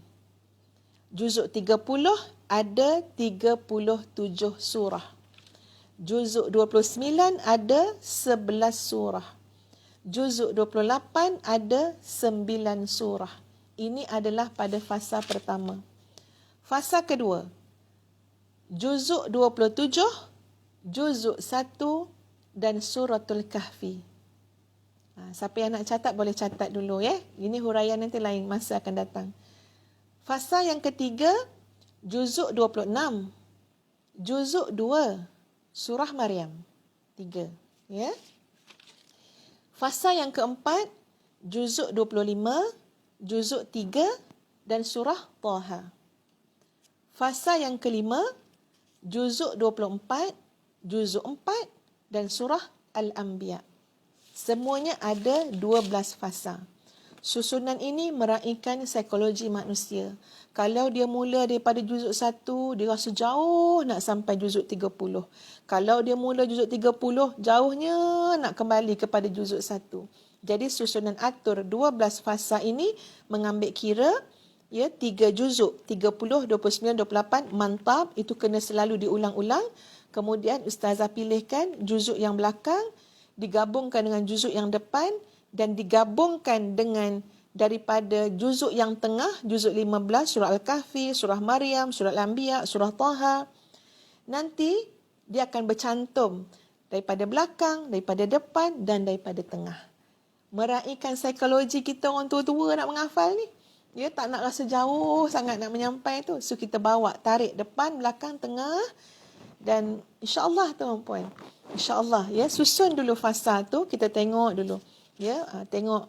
Juzuk 30 ada 37 surah. Juzuk 29 ada 11 surah. Juzuk 28 ada 9 surah. Ini adalah pada fasa pertama. Fasa kedua, juzuk 27, juzuk 1 dan suratul kahfi. Siapa yang nak catat boleh catat dulu Ini huraian nanti lain masa akan datang. Fasa yang ketiga, juzuk 26, juzuk 2, surah Maryam 3. Fasa yang keempat, juzuk 25, juzuk 3 dan surah Taha. Fasa yang kelima, juzuk 24, juzuk 4 dan surah Al-Anbiya. Semuanya ada 12 fasa. Susunan ini meraihkan psikologi manusia. Kalau dia mula daripada juzuk 1, dia rasa jauh nak sampai juzuk 30. Kalau dia mula juzuk 30, jauhnya nak kembali kepada juzuk 1. Jadi susunan atur 12 fasa ini mengambil kira 3 juzuk, 30, 29, 28, mantap, itu kena selalu diulang-ulang. Kemudian ustazah pilihkan juzuk yang belakang, digabungkan dengan juzuk yang depan dan digabungkan dengan daripada juzuk yang tengah, juzuk 15, surah Al-Kahfi, surah Maryam, surah Al-Anbiya, surah Taha. Nanti dia akan bercantum daripada belakang, daripada depan dan daripada tengah. Meraihkan psikologi kita orang tua-tua nak menghafal ni. Tak nak rasa jauh sangat nak menyampai tu. So kita bawa, tarik depan, belakang, tengah dan insya-Allah tuan-puan. InsyaAllah, ya. Susun dulu fasa tu, kita tengok dulu. Ya, tengok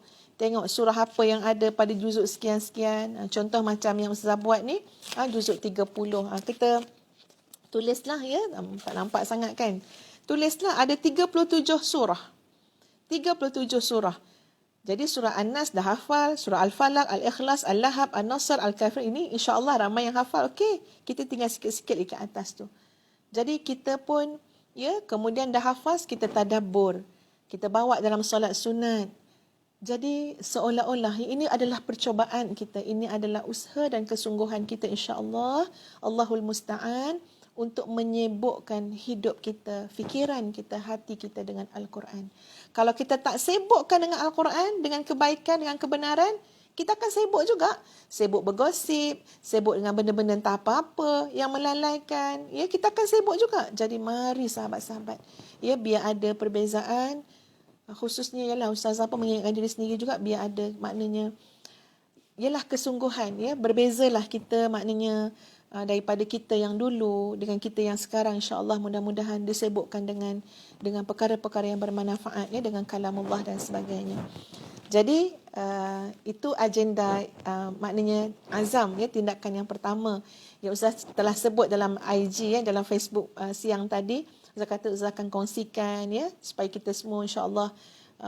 surah apa yang ada pada juzuk sekian-sekian. Contoh macam yang Ustazah buat ni, juzuk 30. Kita tulislah, ya. Tak nampak sangat kan. Tulislah ada 37 surah. 37 surah. Jadi surah An-Nas dah hafal, surah Al-Falaq, Al-Ikhlas, Al-Lahab, An-Nasr, Al-Kafir, ini insya-Allah ramai yang hafal. Okey, kita tinggal sikit-sikit dekat atas tu. Jadi kita pun, ya, kemudian dah hafaz, kita tadabbur. Kita bawa dalam solat sunat. Jadi seolah-olah ini adalah percubaan kita, ini adalah usaha dan kesungguhan kita insya-Allah, Allahul Musta'an, untuk menyibukkan hidup kita, fikiran kita, hati kita dengan Al-Quran. Kalau kita tak sibukkan dengan Al-Quran, dengan kebaikan, dengan kebenaran, kita akan sibuk juga. Sibuk bergosip, sibuk dengan benda-benda tak apa-apa yang melalaikan. Ya, kita akan sibuk juga. Jadi mari sahabat-sahabat, ya, biar ada perbezaan. Khususnya ialah Ustazah pun mengingatkan diri sendiri juga, biar ada maknanya ialah kesungguhan, ya. Berbezalah kita maknanya daripada kita yang dulu dengan kita yang sekarang, insya-Allah mudah-mudahan disibukkan dengan perkara-perkara yang bermanfaat, ya, dengan kalamullah dan sebagainya. Jadi itu agenda, maknanya azam, ya, tindakan yang pertama yang Ustaz telah sebut dalam IG, ya, dalam Facebook siang tadi. Ustaz kata Ustaz akan kongsikan, ya, supaya kita semua insya-Allah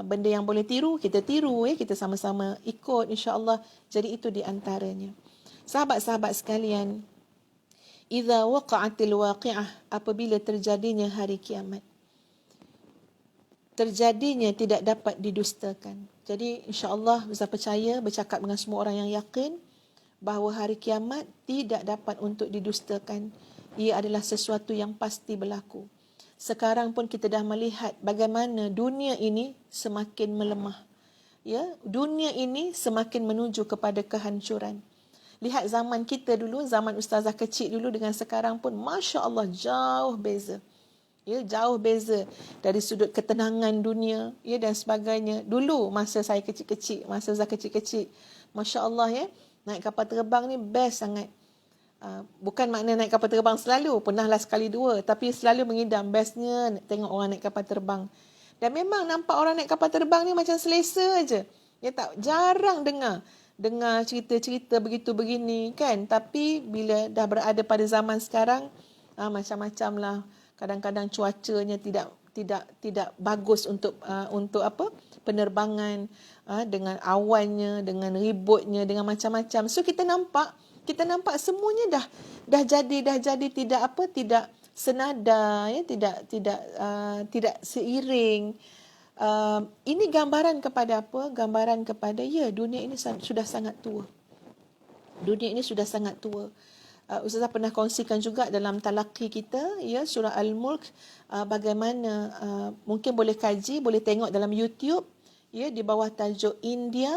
benda yang boleh tiru, kita tiru, ya, kita sama-sama ikut insya-Allah. Jadi itu di antaranya. Sahabat-sahabat sekalian, idza waqa'atil waqi'ah, apabila terjadinya hari kiamat, terjadinya tidak dapat didustakan. Jadi insya-Allah Ustaz percaya, bercakap dengan semua orang yang yakin bahawa hari kiamat tidak dapat untuk didustakan. Ia adalah sesuatu yang pasti berlaku. Sekarang pun kita dah melihat bagaimana dunia ini semakin melemah. Ya, dunia ini semakin menuju kepada kehancuran. Lihat zaman kita dulu, zaman Ustazah kecil dulu dengan sekarang pun, Masya Allah, jauh beza. Ya, jauh beza dari sudut ketenangan dunia, ya, dan sebagainya. Dulu masa saya kecil-kecil, masa Ustazah kecil-kecil, Masya Allah, ya, naik kapal terbang ni best sangat. Bukan makna naik kapal terbang selalu, pernahlah sekali dua, tapi selalu mengidam bestnya tengok orang naik kapal terbang. Dan memang nampak orang naik kapal terbang ni macam selesa aje. Ya, tak jarang dengar cerita-cerita begitu begini kan, tapi bila dah berada pada zaman sekarang, macam-macam lah. Kadang-kadang cuacanya tidak bagus untuk apa, penerbangan, dengan awannya, dengan ributnya, dengan macam-macam. So kita nampak semuanya dah jadi tidak senada, ya, tidak seiring. Ini gambaran kepada apa? Gambaran kepada, ya, dunia ini sudah sangat tua. Dunia ini sudah sangat tua. Ustazah pernah kongsikan juga dalam talaqi kita, ya, surah Al-Mulk, bagaimana mungkin boleh kaji, boleh tengok dalam YouTube, ya, di bawah tajuk India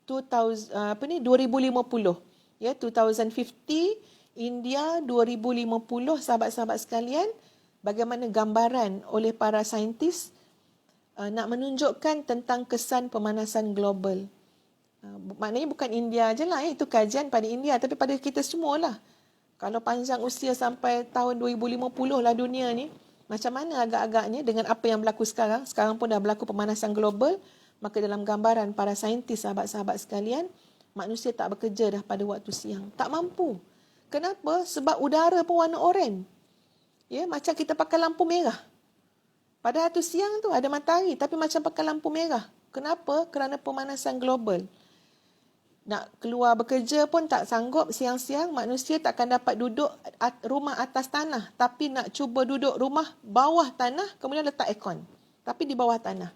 2050, ya, 2050 India 2050. Sahabat-sahabat sekalian, bagaimana gambaran oleh para saintis nak menunjukkan tentang kesan pemanasan global. Maknanya bukan India je lah, itu kajian pada India, tapi pada kita semualah. Kalau panjang usia sampai tahun 2050 lah dunia ni, macam mana agak-agaknya dengan apa yang berlaku sekarang? Sekarang pun dah berlaku pemanasan global, maka dalam gambaran para saintis, sahabat-sahabat sekalian, manusia tak bekerja dah pada waktu siang. Tak mampu. Kenapa? Sebab udara pun warna oranye. Ya, macam kita pakai lampu merah. Pada waktu siang tu ada matahari, tapi macam pakai lampu merah. Kenapa? Kerana pemanasan global. Nak keluar bekerja pun tak sanggup siang-siang, manusia takkan dapat duduk rumah atas tanah, tapi nak cuba duduk rumah bawah tanah, kemudian letak aircon, tapi di bawah tanah.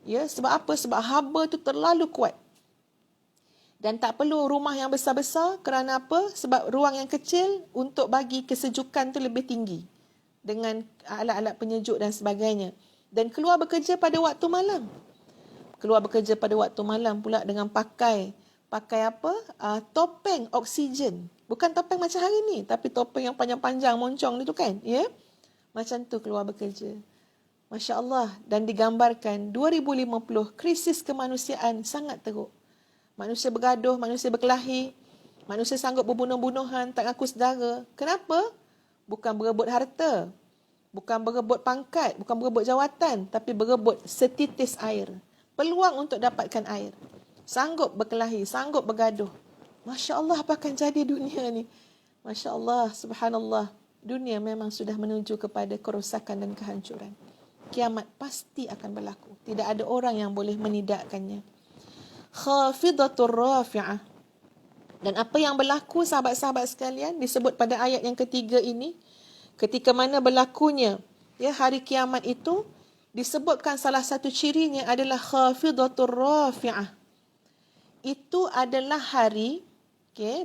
Ya, sebab apa? Sebab haba tu terlalu kuat. Dan tak perlu rumah yang besar-besar, kerana apa? Sebab ruang yang kecil untuk bagi kesejukan tu lebih tinggi dengan alat-alat penyejuk dan sebagainya. Dan keluar bekerja pada waktu malam. Keluar bekerja pada waktu malam pula dengan pakai apa? Topeng oksigen. Bukan topeng macam hari ni, tapi topeng yang panjang-panjang moncong itu kan, ya. Macam tu keluar bekerja. Masya Allah. Dan digambarkan 2050 krisis kemanusiaan sangat teruk. Manusia bergaduh, manusia berkelahi, manusia sanggup berbunuh-bunuhan, tak ngaku saudara. Kenapa? Bukan berebut harta. Bukan berebut pangkat, bukan berebut jawatan, tapi berebut setitis air. Peluang untuk dapatkan air. Sanggup berkelahi, sanggup bergaduh. Masya Allah, apa akan jadi dunia ni? Masya Allah, subhanallah. Dunia memang sudah menuju kepada kerosakan dan kehancuran. Kiamat pasti akan berlaku. Tidak ada orang yang boleh menidakkannya. Khafidatur rafi'ah. Dan apa yang berlaku, sahabat-sahabat sekalian, disebut pada ayat yang ketiga ini, ketika mana berlakunya hari kiamat itu, disebutkan salah satu cirinya adalah khafidatur rafi'ah. Itu adalah hari,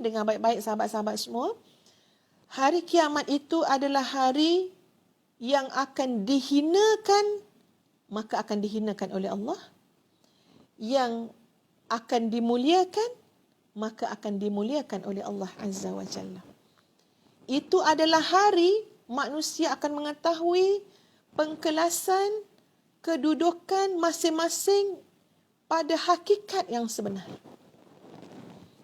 dengar baik-baik sahabat-sahabat semua, hari kiamat itu adalah hari yang akan dihinakan, maka akan dihinakan oleh Allah. Yang akan dimuliakan, maka akan dimuliakan oleh Allah Azza wa Jalla. Itu adalah hari manusia akan mengetahui pengkelasan kedudukan masing-masing pada hakikat yang sebenar.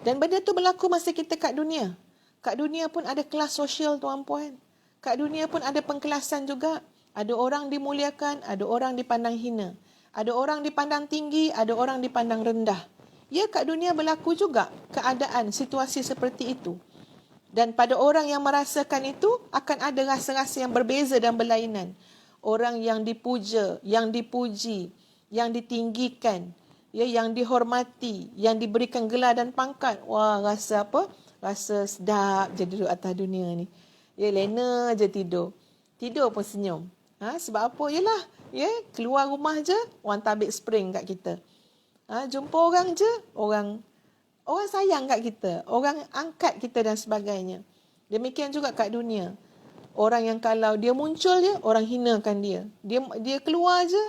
Dan benda itu berlaku masa kita kat dunia. Kat dunia pun ada kelas sosial, tuan-puan. Kat dunia pun ada pengkelasan juga. Ada orang dimuliakan, ada orang dipandang hina. Ada orang dipandang tinggi, ada orang dipandang rendah. Ya, kat dunia berlaku juga keadaan, situasi seperti itu. Dan pada orang yang merasakan itu, akan ada rasa-rasa yang berbeza dan berlainan. Orang yang dipuja, yang dipuji, yang ditinggikan, yang dihormati, yang diberikan gelar dan pangkat. Wah, rasa apa? Rasa sedap je duduk atas dunia ni. Lena je tidur. Tidur pun senyum. Sebab apa? Yelah, keluar rumah je, orang tabik spring kat kita. Jumpa orang je, orang sayang kat kita, orang angkat kita dan sebagainya. Demikian juga kat dunia. Orang yang kalau dia muncul je, orang hinakan dia. Dia keluar je,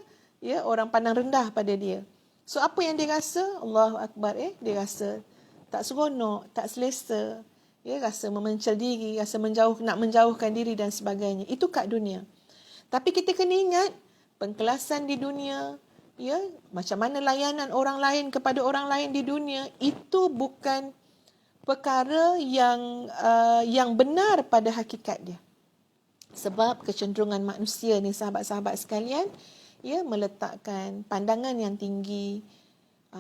orang pandang rendah pada dia. So apa yang dia rasa? Allahu Akbar, dia rasa tak seronok, tak selesa. Rasa memencil diri, rasa nak menjauhkan diri dan sebagainya. Itu kat dunia. Tapi kita kena ingat, pengkelasan di dunia, macam mana layanan orang lain kepada orang lain di dunia, itu bukan perkara yang benar pada hakikat dia. Sebab kecenderungan manusia ni, sahabat-sahabat sekalian, meletakkan pandangan yang tinggi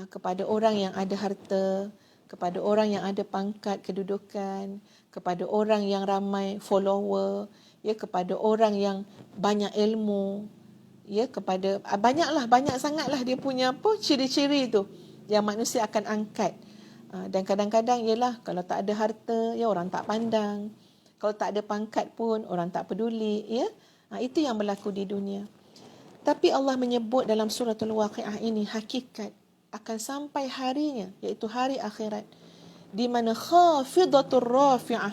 kepada orang yang ada harta, kepada orang yang ada pangkat kedudukan, kepada orang yang ramai follower, kepada orang yang banyak ilmu, kepada banyak sangatlah dia punya ciri-ciri tu yang manusia akan angkat. Dan kadang-kadang kalau tak ada harta, orang tak pandang. Kalau tak ada pangkat pun orang tak peduli, itu yang berlaku di dunia. Tapi Allah menyebut dalam suratul Waqiah ini hakikat akan sampai harinya, iaitu hari akhirat, di mana khafidatur rafi'ah,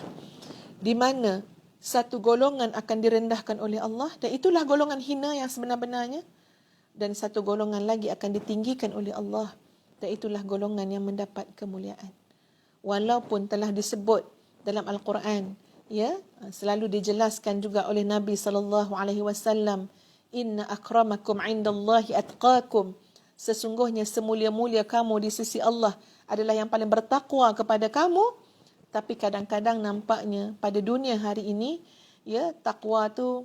di mana satu golongan akan direndahkan oleh Allah, dan itulah golongan hina yang sebenar-benarnya, dan satu golongan lagi akan ditinggikan oleh Allah, dan itulah golongan yang mendapat kemuliaan. Walaupun telah disebut dalam Al-Quran, selalu dijelaskan juga oleh Nabi SAW, inna akramakum indallahi atqakum, sesungguhnya semulia-mulia kamu di sisi Allah adalah yang paling bertakwa kepada kamu. Tapi kadang-kadang nampaknya pada dunia hari ini, takwa tu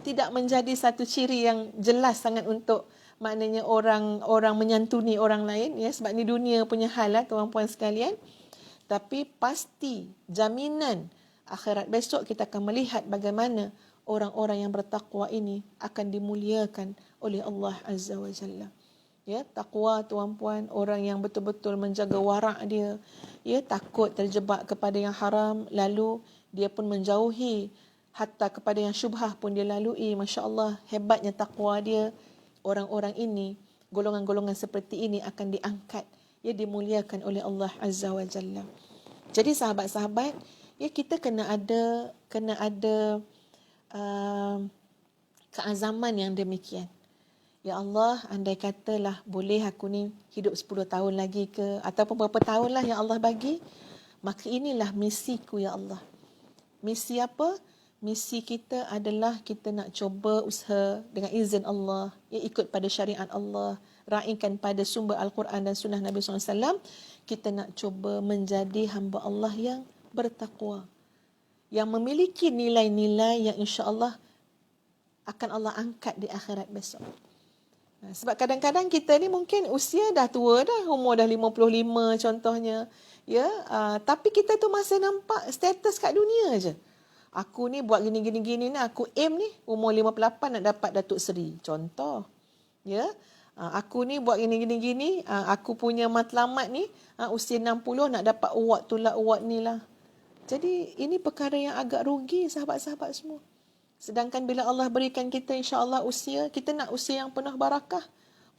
tidak menjadi satu ciri yang jelas sangat untuk maknanya orang menyantuni orang lain, sebab ni dunia punya hal, tuan-puan sekalian. Tapi pasti jaminan akhirat besok kita akan melihat bagaimana orang-orang yang bertakwa ini akan dimuliakan oleh Allah Azza wa Jalla. Takwa, tuan-puan, orang yang betul-betul menjaga warak dia, takut terjebak kepada yang haram, lalu dia pun menjauhi, hatta kepada yang syubhah pun dia lalui. Masya Allah, hebatnya takwa dia. Orang-orang ini, golongan-golongan seperti ini akan diangkat, dimuliakan oleh Allah Azza wa Jalla. Jadi sahabat-sahabat, kita kena ada keazaman yang demikian. Ya Allah, andai katalah boleh aku ni hidup 10 tahun lagi ke, ataupun berapa tahun lah yang Allah bagi, maka inilah misiku ya Allah. Misi apa? Misi kita adalah kita nak cuba usaha dengan izin Allah, ikut pada syariat Allah, raikan pada sumber Al-Quran dan sunnah Nabi SAW. Kita nak cuba menjadi hamba Allah yang bertakwa, yang memiliki nilai-nilai yang insya-Allah akan Allah angkat di akhirat besok. Sebab kadang-kadang kita ni mungkin usia dah tua dah, umur dah 55 contohnya. Ya, tapi kita tu masih nampak status kat dunia je. Aku ni buat gini-gini ni, aku aim ni umur 58 nak dapat Datuk Seri. Contoh. Ya. Aku ni buat gini-gini, aku punya matlamat ni usia 60 nak dapat award tu lah, award ni lah. Jadi ini perkara yang agak rugi sahabat-sahabat semua. Sedangkan bila Allah berikan kita insya-Allah usia, kita nak usia yang penuh barakah.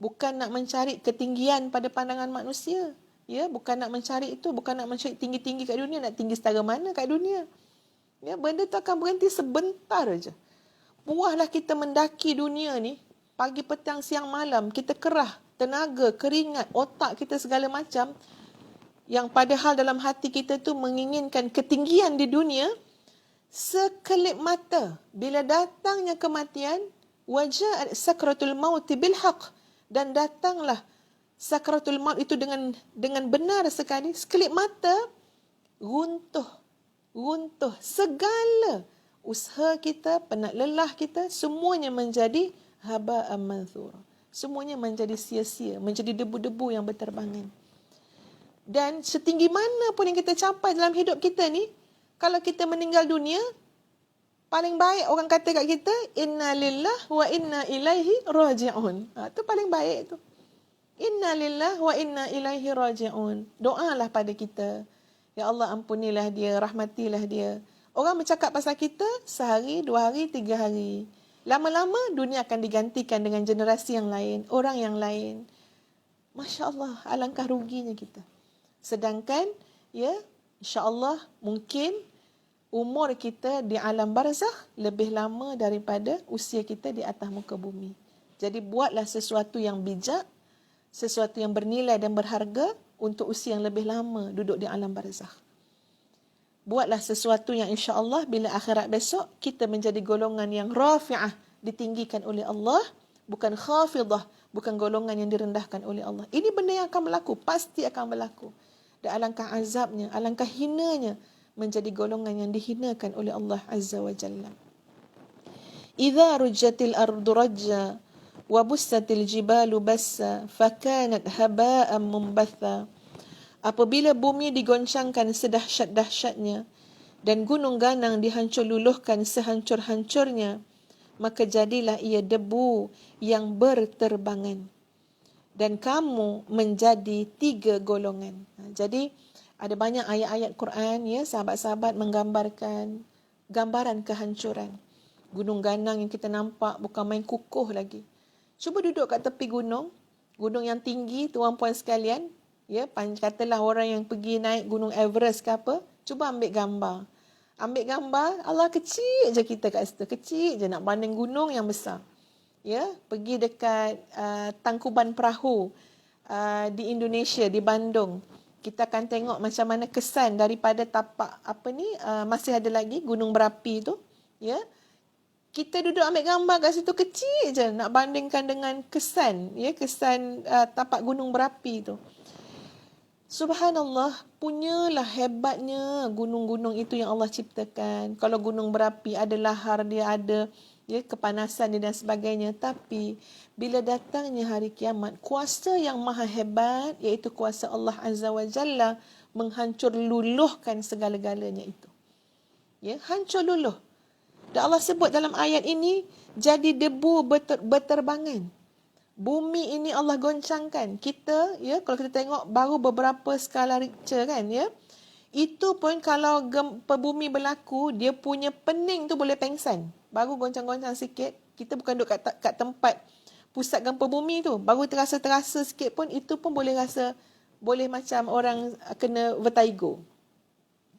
Bukan nak mencari ketinggian pada pandangan manusia. Ya, bukan nak mencari itu, bukan nak mencari tinggi-tinggi kat dunia, nak tinggi setara mana kat dunia. Ya, benda tu akan berhenti sebentar aja. Buahlah kita mendaki dunia ni, pagi, petang, siang, malam, kita kerah, tenaga, keringat, otak kita segala macam, yang padahal dalam hati kita tu menginginkan ketinggian di dunia, sekelip mata bila datangnya kematian, wajah sakratul maut bil haq, dan datanglah sakratul maut itu dengan benar sekali, sekelip mata runtuh segala usaha kita, penat lelah kita, semuanya menjadi haba'an manthura, semuanya menjadi sia-sia, menjadi debu-debu yang berterbangan. Dan setinggi mana pun yang kita capai dalam hidup kita ni, kalau kita meninggal dunia, paling baik orang kata kat kita, inna lillah wa inna ilaihi raji'un. Itu paling baik tu. Inna lillah wa inna ilaihi raji'un. Doalah pada kita. Ya Allah, ampunilah dia, rahmatilah dia. Orang bercakap pasal kita sehari, 2 hari, 3 hari. Lama-lama dunia akan digantikan dengan generasi yang lain, orang yang lain. Masya Allah, alangkah ruginya kita. Sedangkan, ya, insya-Allah mungkin umur kita di alam barzakh lebih lama daripada usia kita di atas muka bumi. Jadi buatlah sesuatu yang bijak, sesuatu yang bernilai dan berharga untuk usia yang lebih lama duduk di alam barzakh. Buatlah sesuatu yang insya-Allah bila akhirat besok kita menjadi golongan yang rafi'ah, ditinggikan oleh Allah, bukan khafidah, bukan golongan yang direndahkan oleh Allah. Ini benda yang akan berlaku, pasti akan berlaku. Dan alangkah azabnya, alangkah hinanya menjadi golongan yang dihinakan oleh Allah Azza wa Jalla. Idza rujjatil ardu rajja wa bussatil jibalu bassa fakanat haba'an mumbatha. Apabila bumi digoncangkan sedahsyat-dahsyatnya dan gunung ganang dihancur luluhkan sehancur-hancurnya, maka jadilah ia debu yang berterbangan. Dan kamu menjadi 3 golongan. Jadi ada banyak ayat-ayat Quran, ya, sahabat-sahabat menggambarkan gambaran kehancuran. Gunung ganang yang kita nampak bukan main kukuh lagi. Cuba duduk kat tepi gunung yang tinggi, tuan-puan sekalian, ya, katalah orang yang pergi naik gunung Everest ke apa, cuba ambil gambar. Ambil gambar, Allah kecil je kita kat situ, kecil je nak banding gunung yang besar. Ya, pergi dekat Tangkuban Perahu di Indonesia, di Bandung. Kita akan tengok macam mana kesan daripada tapak masih ada lagi gunung berapi tu, ya. Kita duduk ambil gambar kat situ, kecil je nak bandingkan dengan kesan, ya, kesan tapak gunung berapi tu. Subhanallah, punyalah hebatnya gunung-gunung itu yang Allah ciptakan. Kalau gunung berapi ada lahar dia, ada, ya, kepanasan dia dan sebagainya. Tapi bila datangnya hari kiamat, kuasa yang maha hebat, iaitu kuasa Allah Azza wa Jalla, menghancur luluhkan segala-galanya itu. Ya, hancur luluh. Dan Allah sebut dalam ayat ini, jadi debu berterbangan. Bumi ini Allah goncangkan. Kita, ya, kalau kita tengok baru beberapa skala Richter kan, ya. Itu pun kalau gempa bumi berlaku, dia punya pening tu boleh pengsan. Baru goncang-goncang sikit, kita bukan duduk kat tempat pusat gempa bumi tu, baru terasa sikit pun, itu pun boleh rasa, boleh macam orang kena vertigo.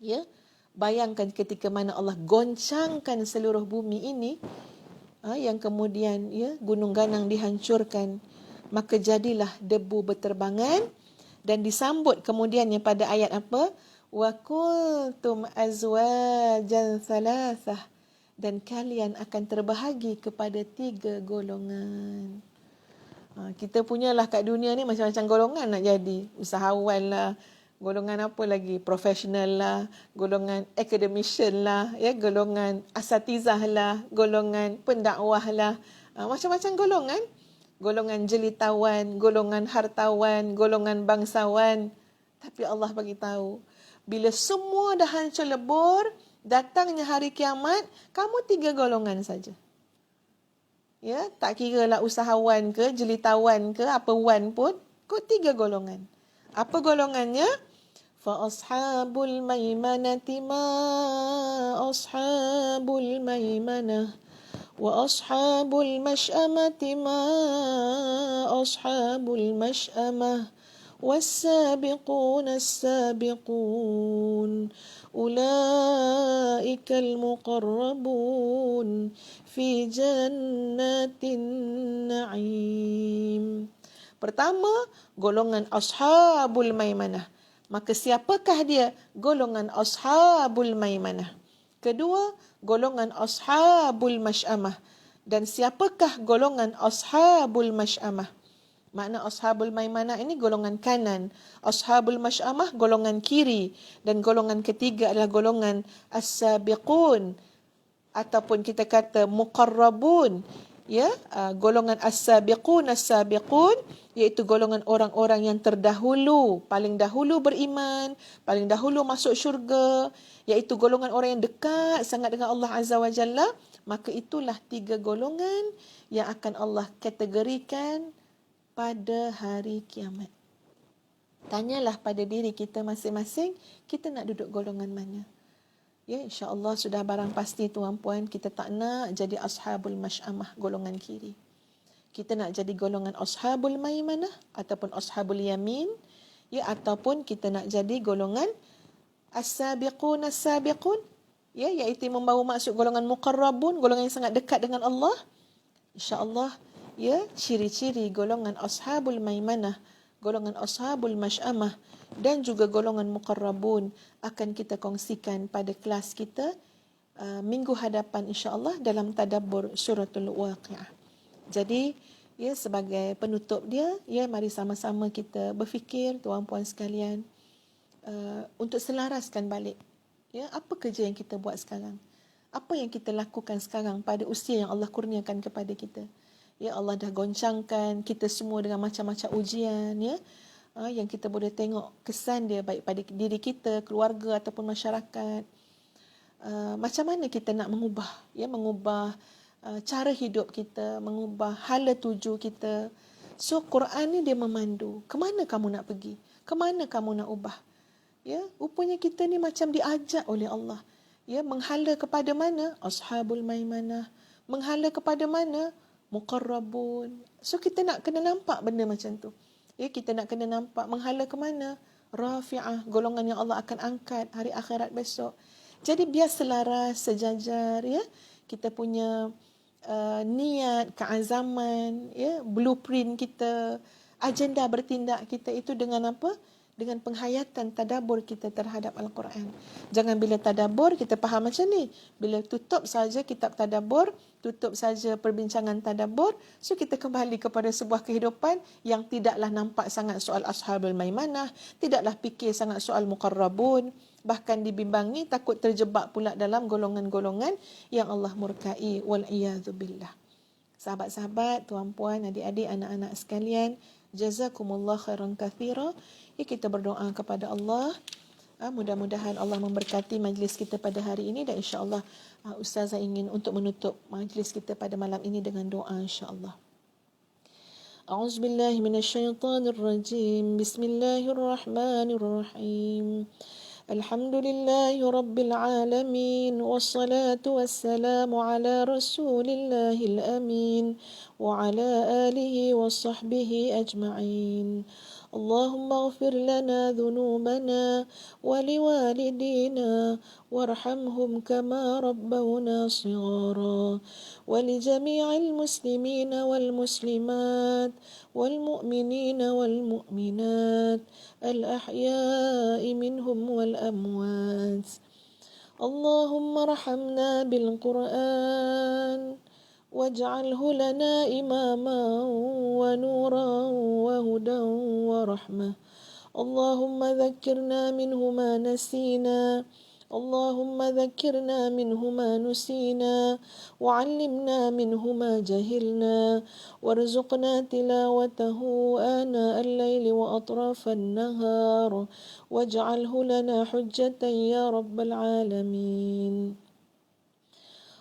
Ya, bayangkan ketika mana Allah goncangkan seluruh bumi ini, yang kemudian, ya, gunung ganang dihancurkan, maka jadilah debu berterbangan. Dan disambut kemudiannya pada ayat apa? Wa kuntum azwajan thalathah, dan kalian akan terbahagi kepada 3 golongan. Kita punyalah kat dunia ni macam-macam golongan nak jadi. Usahawan lah, golongan apa lagi? Profesional lah, golongan academician lah, ya, golongan asatizah lah, golongan pendakwah lah. Macam-macam golongan. Golongan jelitawan, golongan hartawan, golongan bangsawan. Tapi Allah bagi tahu, bila semua dah hancur lebur, datangnya hari kiamat, kamu 3 golongan saja. Ya, tak kira lah usahawan ke, jelitawan ke, apa wan pun, kau 3 golongan. Apa golongannya? Fa ashabul maimanati ma ashabul maimanah wa ashabul mash'amati ma ashabul mash'amah والسابقون السابقون أولئك المقربون في جنات النعيم. Pertama, golongan ashabul maimanah. Maka siapakah dia? Golongan ashabul maimanah. Kedua, golongan ashabul mash'amah. Dan siapakah golongan ashabul mash'amah? Makna ashabul maimanah ini golongan kanan, ashabul mash'amah golongan kiri, dan golongan ketiga adalah golongan as-sabiqun ataupun kita kata muqarrabun, ya, golongan as-sabiqun iaitu golongan orang-orang yang terdahulu, paling dahulu beriman, paling dahulu masuk syurga, iaitu golongan orang yang dekat sangat dengan Allah Azza wa Jalla. Maka itulah 3 golongan yang akan Allah kategorikan pada hari kiamat. Tanyalah pada diri kita masing-masing, kita nak duduk golongan mana? Ya, insya-Allah sudah barang pasti tuan-puan, kita tak nak jadi ashabul mash'amah golongan kiri. Kita nak jadi golongan ashabul maimanah ataupun ashabul yamin, ya, ataupun kita nak jadi golongan as-sabiqun, ya, iaitu membawa maksud golongan muqarrabun, golongan yang sangat dekat dengan Allah. Insya-Allah, ya, ciri-ciri golongan ashabul maimanah, golongan ashabul mash'amah dan juga golongan muqarrabun akan kita kongsikan pada kelas kita minggu hadapan insya-Allah dalam tadabbur suratul waqiah. Jadi, ya, sebagai penutup dia, ya, mari sama-sama kita berfikir tuan-puan sekalian untuk selaraskan balik, ya, apa kerja yang kita buat sekarang? Apa yang kita lakukan sekarang pada usia yang Allah kurniakan kepada kita? Ya, Allah dah goncangkan kita semua dengan macam-macam ujian, ya, yang kita boleh tengok kesan dia baik pada diri kita, keluarga ataupun masyarakat. Macam mana kita nak mengubah, ya, mengubah cara hidup kita, mengubah hala tuju kita. So Quran ni dia memandu, ke mana kamu nak pergi, ke mana kamu nak ubah. Ya, rupanya kita ni macam diajak oleh Allah, ya, menghala kepada mana? Ashabul maimanah. Menghala kepada mana? Muqarrabun. So kita nak kena nampak benda macam tu. Ya, kita nak kena nampak menghala ke mana? Rafi'ah, golongan yang Allah akan angkat hari akhirat besok. Jadi biar selaras, sejajar, ya, kita punya niat, keazaman, ya, blueprint kita, agenda bertindak kita itu dengan apa? Dengan penghayatan tadabbur kita terhadap Al-Quran. Jangan bila tadabbur kita faham macam ni. Bila tutup saja kitab tadabbur, tutup saja perbincangan tadabbur, so kita kembali kepada sebuah kehidupan yang tidaklah nampak sangat soal ashabul maimanah, tidaklah fikir sangat soal muqarrabun, bahkan dibimbangi takut terjebak pula dalam golongan-golongan yang Allah murkai wal iyadzu billah. Sahabat-sahabat, tuan-puan, adik-adik, anak-anak sekalian, jazakumullah khairan katsira. Ya, kita berdoa kepada Allah. Mudah-mudahan Allah memberkati majlis kita pada hari ini, dan insya-Allah Ustazah ingin untuk menutup majlis kita pada malam ini dengan doa insya-Allah. A'udzubillahi minasyaitonirrajim. Bismillahirrahmanirrahim. Alhamdulillahi rabbil alamin, wassalatu wassalamu ala rasulillahil amin wa ala alihi wa sahbihi ajma'in. اللهم اغفر لنا ذنوبنا ولوالدينا وارحمهم كما ربونا صغارا ولجميع المسلمين والمسلمات والمؤمنين والمؤمنات الأحياء منهم والأموات. اللهم ارحمنا بالقرآن واجعله لنا إماما ونورا وهدى ورحمة. اللهم ذكرنا منه ما نسينا اللهم ذكرنا منه ما نسينا وعلمنا منه ما جهلنا وارزقنا تلاوته آناء الليل وأطراف النهار واجعله لنا حجة يا رب العالمين.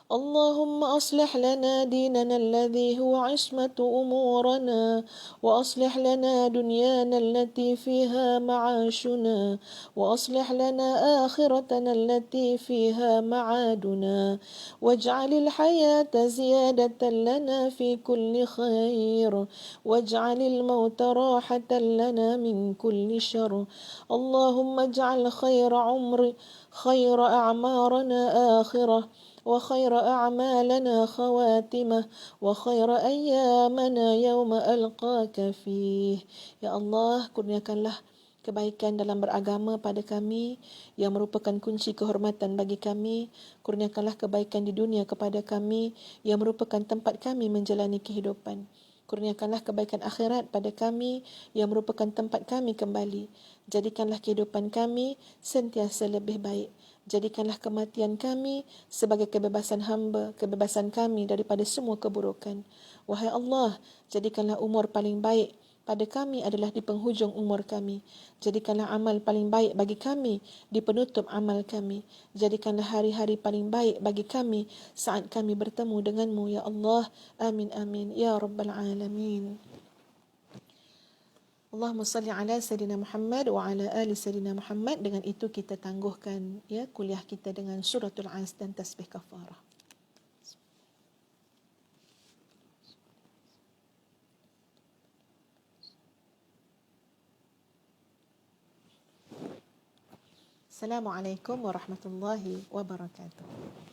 اللهم أصلح لنا ديننا الذي هو عصمة أمورنا وأصلح لنا دنيانا التي فيها معاشنا وأصلح لنا آخرتنا التي فيها معادنا واجعل الحياة زيادة لنا في كل خير واجعل الموت راحة لنا من كل شر. اللهم اجعل خير أعمارنا آخرة وخير أعمالنا خواتمة وخير أيامنا يوم ألقاك فيه. Ya Allah, kurniakanlah kebaikan dalam beragama pada kami yang merupakan kunci kehormatan bagi kami. Kurniakanlah kebaikan di dunia kepada kami yang merupakan tempat kami menjalani kehidupan. Kurniakanlah kebaikan akhirat pada kami yang merupakan tempat kami kembali. Jadikanlah kehidupan kami sentiasa lebih baik. Jadikanlah kematian kami sebagai kebebasan hamba, kebebasan kami daripada semua keburukan. Wahai Allah, jadikanlah umur paling baik pada kami adalah di penghujung umur kami. Jadikanlah amal paling baik bagi kami di penutup amal kami. Jadikanlah hari-hari paling baik bagi kami saat kami bertemu denganmu, ya Allah. Amin, amin. Ya Rabbal Alamin. Allahumma salli ala Sayyidina Muhammad wa ala ali Sayyidina Muhammad. Dengan itu kita tangguhkan ya kuliah kita dengan suratul As dan tasbih kafarah. Assalamualaikum warahmatullahi wabarakatuh.